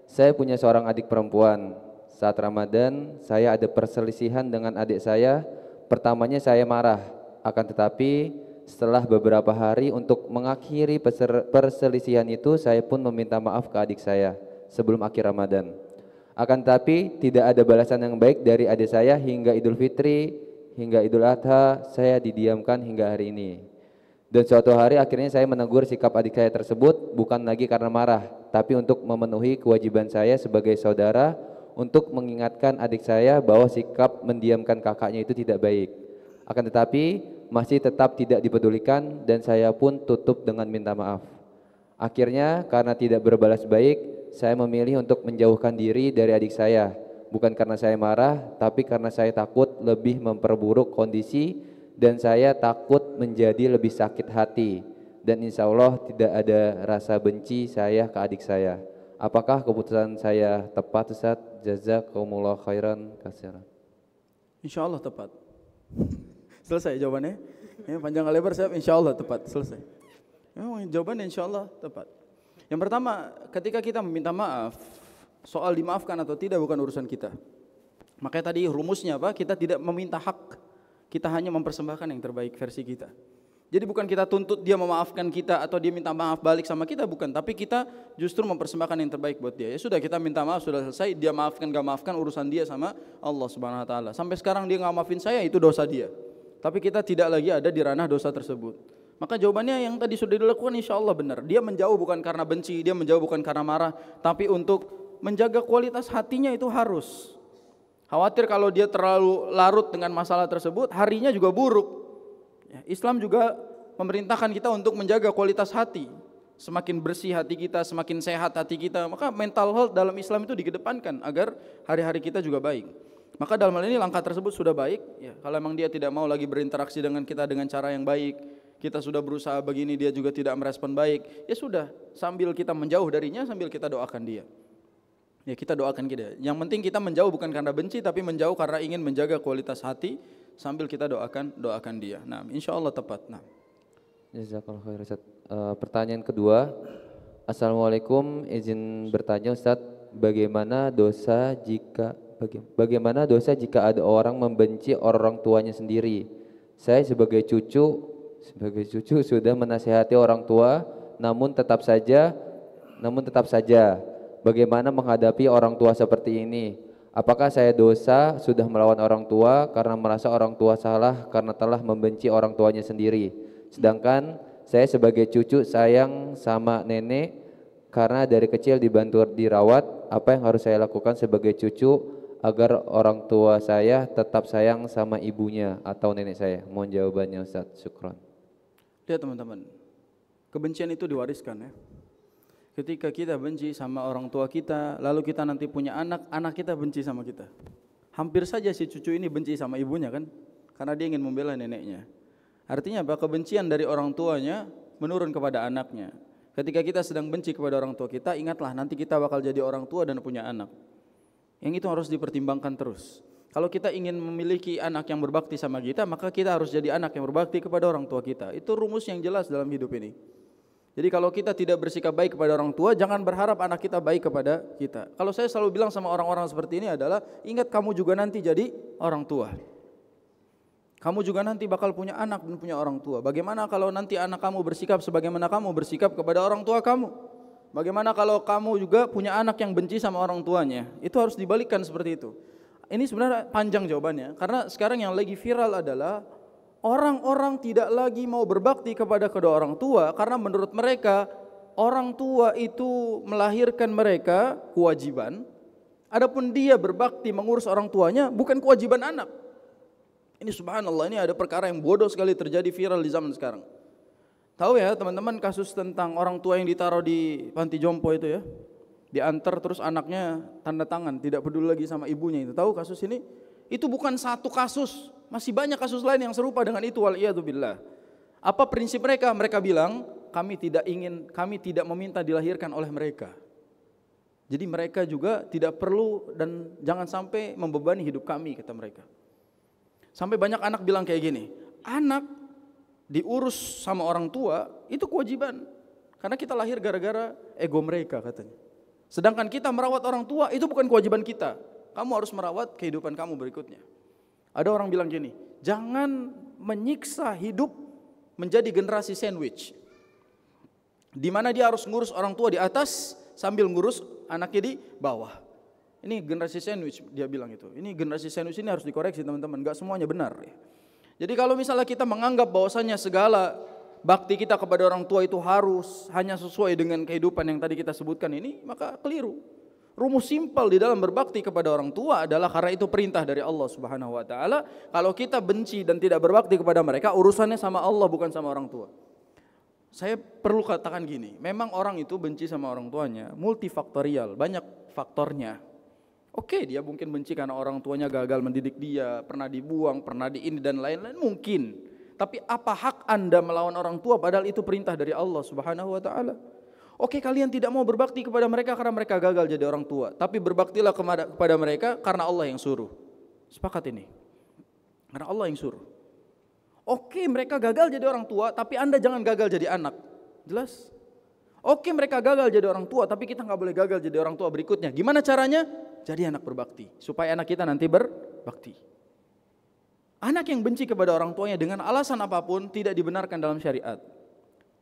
Saya punya seorang adik perempuan. Saat Ramadan, saya ada perselisihan dengan adik saya. Pertamanya saya marah, akan tetapi setelah beberapa hari untuk mengakhiri perselisihan itu, saya pun meminta maaf ke adik saya sebelum akhir Ramadan. Akan tetapi tidak ada balasan yang baik dari adik saya hingga Idul Fitri, hingga Idul Adha, saya didiamkan hingga hari ini. Dan suatu hari akhirnya saya menegur sikap adik saya tersebut bukan lagi karena marah, tapi untuk memenuhi kewajiban saya sebagai saudara untuk mengingatkan adik saya bahwa sikap mendiamkan kakaknya itu tidak baik. Akan tetapi masih tetap tidak dipedulikan dan saya pun tutup dengan minta maaf. Akhirnya karena tidak berbalas baik, saya memilih untuk menjauhkan diri dari adik saya. Bukan karena saya marah, tapi karena saya takut lebih memperburuk kondisi dan saya takut menjadi lebih sakit hati. Dan insya Allah tidak ada rasa benci saya ke adik saya. Apakah keputusan saya tepat Ustaz? Jazakumullah khairan katsiran. Insya Allah tepat. Selesai jawabannya. Ya, panjang lebar siap, insya Allah tepat. Selesai. Memang jawabannya insya Allah tepat. Yang pertama, ketika kita meminta maaf, soal dimaafkan atau tidak bukan urusan kita. Makanya tadi rumusnya apa? Kita tidak meminta hak. Kita hanya mempersembahkan yang terbaik versi kita. Jadi bukan kita tuntut dia memaafkan kita atau dia minta maaf balik sama kita, bukan. Tapi kita justru mempersembahkan yang terbaik buat dia. Ya sudah, kita minta maaf, sudah selesai. Dia maafkan gak maafkan urusan dia sama Allah Subhanahu wa taala. Sampai sekarang dia gak maafin saya, itu dosa dia. Tapi kita tidak lagi ada di ranah dosa tersebut. Maka jawabannya yang tadi sudah dilakukan insya Allah benar. Dia menjauh bukan karena benci, dia menjauh bukan karena marah, tapi untuk menjaga kualitas hatinya itu harus. Khawatir kalau dia terlalu larut dengan masalah tersebut, harinya juga buruk. Ya, Islam juga memerintahkan kita untuk menjaga kualitas hati. Semakin bersih hati kita, semakin sehat hati kita, maka mental health dalam Islam itu dikedepankan agar hari-hari kita juga baik. Maka dalam hal ini langkah tersebut sudah baik. Ya, kalau memang dia tidak mau lagi berinteraksi dengan kita dengan cara yang baik, kita sudah berusaha begini, dia juga tidak merespon baik, ya sudah, sambil kita menjauh darinya, sambil kita doakan dia. Ya, kita doakan dia. Yang penting kita menjauh bukan karena benci, tapi menjauh karena ingin menjaga kualitas hati, sambil kita doakan dia. Nah, insya Allah tepat. Nah. Jazakallahu khairan Ustaz. Pertanyaan kedua, Assalamualaikum, izin bertanya Ustaz, bagaimana dosa jika ada orang membenci orang tuanya sendiri? Saya sebagai cucu sudah menasihati orang tua, namun tetap saja bagaimana menghadapi orang tua seperti ini? Apakah saya dosa sudah melawan orang tua karena merasa orang tua salah karena telah membenci orang tuanya sendiri? Sedangkan saya sebagai cucu sayang sama nenek karena dari kecil dibantu dirawat. Apa yang harus saya lakukan sebagai cucu agar orang tua saya tetap sayang sama ibunya atau nenek saya? Mohon jawabannya Ustaz. Syukran. Lihat teman-teman, kebencian itu diwariskan ya. Ketika kita benci sama orang tua kita, lalu kita nanti punya anak, anak kita benci sama kita. Hampir saja si cucu ini benci sama ibunya kan, karena dia ingin membela neneknya. Artinya apa? Kebencian dari orang tuanya menurun kepada anaknya. Ketika kita sedang benci kepada orang tua kita, ingatlah nanti kita bakal jadi orang tua dan punya anak. Yang itu harus dipertimbangkan terus. Kalau kita ingin memiliki anak yang berbakti sama kita, maka kita harus jadi anak yang berbakti kepada orang tua kita. Itu rumus yang jelas dalam hidup ini. Jadi kalau kita tidak bersikap baik kepada orang tua, jangan berharap anak kita baik kepada kita. Kalau saya selalu bilang sama orang-orang seperti ini adalah, ingat kamu juga nanti jadi orang tua. Kamu juga nanti bakal punya anak dan punya orang tua. Bagaimana kalau nanti anak kamu bersikap sebagaimana kamu bersikap kepada orang tua kamu? Bagaimana kalau kamu juga punya anak yang benci sama orang tuanya? Itu harus dibalikkan seperti itu. Ini sebenarnya panjang jawabannya, karena sekarang yang lagi viral adalah orang-orang tidak lagi mau berbakti kepada kedua orang tua karena menurut mereka orang tua itu melahirkan mereka kewajiban, adapun dia berbakti mengurus orang tuanya bukan kewajiban anak. Ini subhanallah, ini ada perkara yang bodoh sekali terjadi viral di zaman sekarang. Tahu ya teman-teman kasus tentang orang tua yang ditaruh di panti jompo itu ya, diantar terus anaknya tanda tangan tidak peduli lagi sama ibunya itu. Tahu kasus ini? Itu bukan satu kasus, masih banyak kasus lain yang serupa dengan itu, waliyadzubillah. Apa prinsip mereka? Mereka bilang kami tidak meminta dilahirkan oleh mereka. Jadi mereka juga tidak perlu dan jangan sampai membebani hidup kami, kata mereka. Sampai banyak anak bilang kayak gini, anak diurus sama orang tua itu kewajiban, karena kita lahir gara-gara ego mereka katanya. Sedangkan kita merawat orang tua itu bukan kewajiban kita. Kamu harus merawat kehidupan kamu berikutnya. Ada orang bilang gini, jangan menyiksa hidup menjadi generasi sandwich, di mana dia harus ngurus orang tua di atas sambil ngurus anaknya di bawah. Ini generasi sandwich, dia bilang itu. Ini generasi sandwich ini harus dikoreksi teman-teman, enggak semuanya benar. Jadi kalau misalnya kita menganggap bahwasanya segala bakti kita kepada orang tua itu harus hanya sesuai dengan kehidupan yang tadi kita sebutkan ini, maka keliru. Rumus simpel di dalam berbakti kepada orang tua adalah karena itu perintah dari Allah Subhanahu wa taala. Kalau kita benci dan tidak berbakti kepada mereka, urusannya sama Allah bukan sama orang tua. Saya perlu katakan gini, memang orang itu benci sama orang tuanya multifaktorial, banyak faktornya. Oke, dia mungkin benci karena orang tuanya gagal mendidik dia, pernah dibuang, pernah di ini dan lain-lain mungkin. Tapi apa hak Anda melawan orang tua padahal itu perintah dari Allah Subhanahu wa taala? Oke, kalian tidak mau berbakti kepada mereka karena mereka gagal jadi orang tua, tapi berbaktilah kepada mereka karena Allah yang suruh. Sepakat ini? Karena Allah yang suruh. Oke, mereka gagal jadi orang tua, tapi Anda jangan gagal jadi anak. Jelas? Oke, mereka gagal jadi orang tua, tapi kita nggak boleh gagal jadi orang tua berikutnya. Gimana caranya? Jadi anak berbakti, supaya anak kita nanti berbakti. Anak yang benci kepada orang tuanya dengan alasan apapun tidak dibenarkan dalam syariat.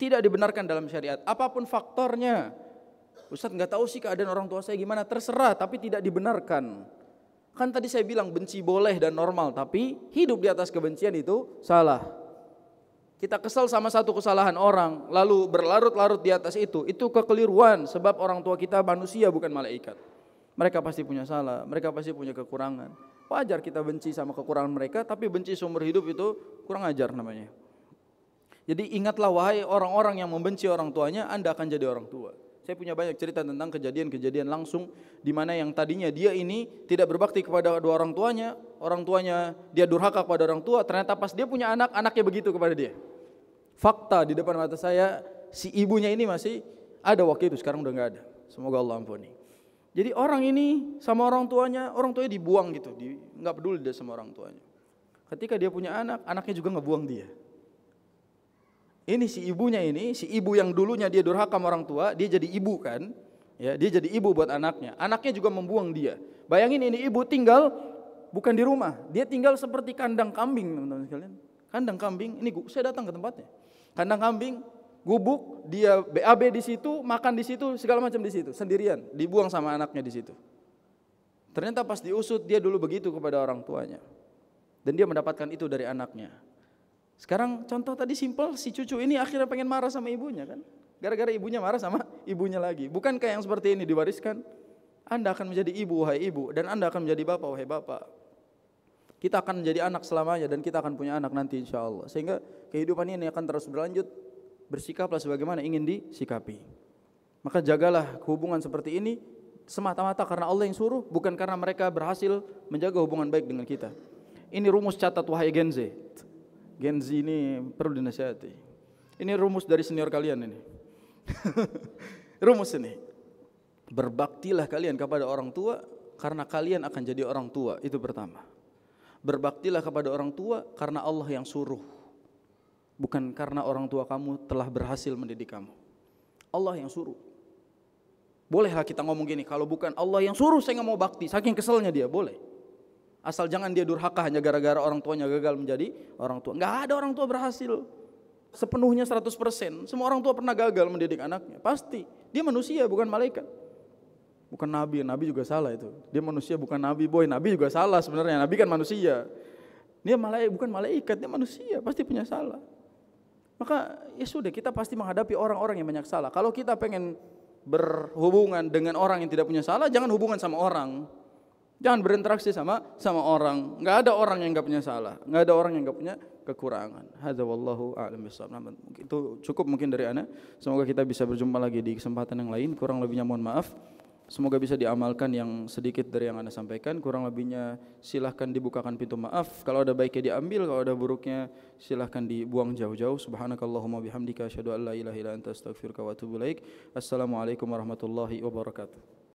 Tidak dibenarkan dalam syariat, apapun faktornya. Ustaz nggak tahu sih keadaan orang tua saya gimana, terserah, tapi tidak dibenarkan. Kan tadi saya bilang benci boleh dan normal, tapi hidup di atas kebencian itu salah. Kita kesal sama satu kesalahan orang, lalu berlarut-larut di atas itu kekeliruan, sebab orang tua kita manusia bukan malaikat. Mereka pasti punya salah, mereka pasti punya kekurangan. Wajar kita benci sama kekurangan mereka, tapi benci seumur hidup itu kurang ajar namanya. Jadi ingatlah wahai orang-orang yang membenci orang tuanya, Anda akan jadi orang tua. Saya punya banyak cerita tentang kejadian-kejadian langsung di mana yang tadinya dia ini tidak berbakti kepada dua orang tuanya dia durhaka kepada orang tua, ternyata pas dia punya anak, anaknya begitu kepada dia. Fakta di depan mata saya, si ibunya ini masih ada waktu itu, sekarang udah nggak ada. Semoga Allah ampuni. Jadi orang ini sama orang tuanya dibuang gitu, nggak peduli dia sama orang tuanya. Ketika dia punya anak, anaknya juga ngebuang dia. Ini si ibunya ini, si ibu yang dulunya dia durhaka sama orang tua, dia jadi ibu kan? Ya, dia jadi ibu buat anaknya. Anaknya juga membuang dia. Bayangin ini ibu tinggal bukan di rumah, dia tinggal seperti kandang kambing, teman-teman sekalian. Kandang kambing, ini saya datang ke tempatnya. Kandang kambing, gubuk, dia BAB di situ, makan di situ, segala macam di situ, sendirian, dibuang sama anaknya di situ. Ternyata pas diusut dia dulu begitu kepada orang tuanya. Dan dia mendapatkan itu dari anaknya. Sekarang contoh tadi simpel, si cucu ini akhirnya pengen marah sama ibunya kan? Gara-gara ibunya marah sama ibunya lagi. Bukankah yang seperti ini diwariskan? Anda akan menjadi ibu wahai ibu, dan Anda akan menjadi bapak wahai bapak. Kita akan menjadi anak selamanya dan kita akan punya anak nanti insya Allah. Sehingga kehidupan ini akan terus berlanjut. Bersikaplah sebagaimana ingin disikapi. Maka jagalah hubungan seperti ini semata-mata karena Allah yang suruh, bukan karena mereka berhasil menjaga hubungan baik dengan kita. Ini rumus catat wahai Gen Z. Gen Z ini perlu dinasihati. Ini rumus dari senior kalian ini. Rumus ini. Berbaktilah kalian kepada orang tua karena kalian akan jadi orang tua, itu pertama. Berbaktilah kepada orang tua karena Allah yang suruh, bukan karena orang tua kamu telah berhasil mendidik kamu. Allah yang suruh. Bolehlah kita ngomong gini, kalau bukan Allah yang suruh saya nggak mau bakti, saking keselnya dia, boleh. Asal jangan dia durhaka hanya gara-gara orang tuanya gagal menjadi orang tua. Nggak ada orang tua berhasil sepenuhnya 100%. Semua orang tua pernah gagal mendidik anaknya, pasti. Dia manusia bukan malaikat. Bukan nabi, nabi juga salah itu. Dia manusia bukan nabi, boy. Nabi juga salah sebenarnya. Nabi kan manusia. Dia bukan malaikat, dia manusia, pasti punya salah. Maka ya sudah, kita pasti menghadapi orang-orang yang banyak salah. Kalau kita pengen berhubungan dengan orang yang tidak punya salah, jangan hubungan sama orang. Jangan berinteraksi sama orang. Enggak ada orang yang enggak punya salah, enggak ada orang yang enggak punya kekurangan. Hadza wallahu a'lam bishawab. Itu cukup mungkin dari ana. Semoga kita bisa berjumpa lagi di kesempatan yang lain. Kurang lebihnya mohon maaf. Semoga bisa diamalkan yang sedikit dari yang Anda sampaikan. Kurang lebihnya silahkan dibukakan pintu maaf. Kalau ada baiknya diambil, kalau ada buruknya silahkan dibuang jauh-jauh. Subhanakallahumma bihamdika asyhadu an la ilaha illa anta astaghfiruka wa atubu ilaik. Assalamualaikum warahmatullahi wabarakatuh.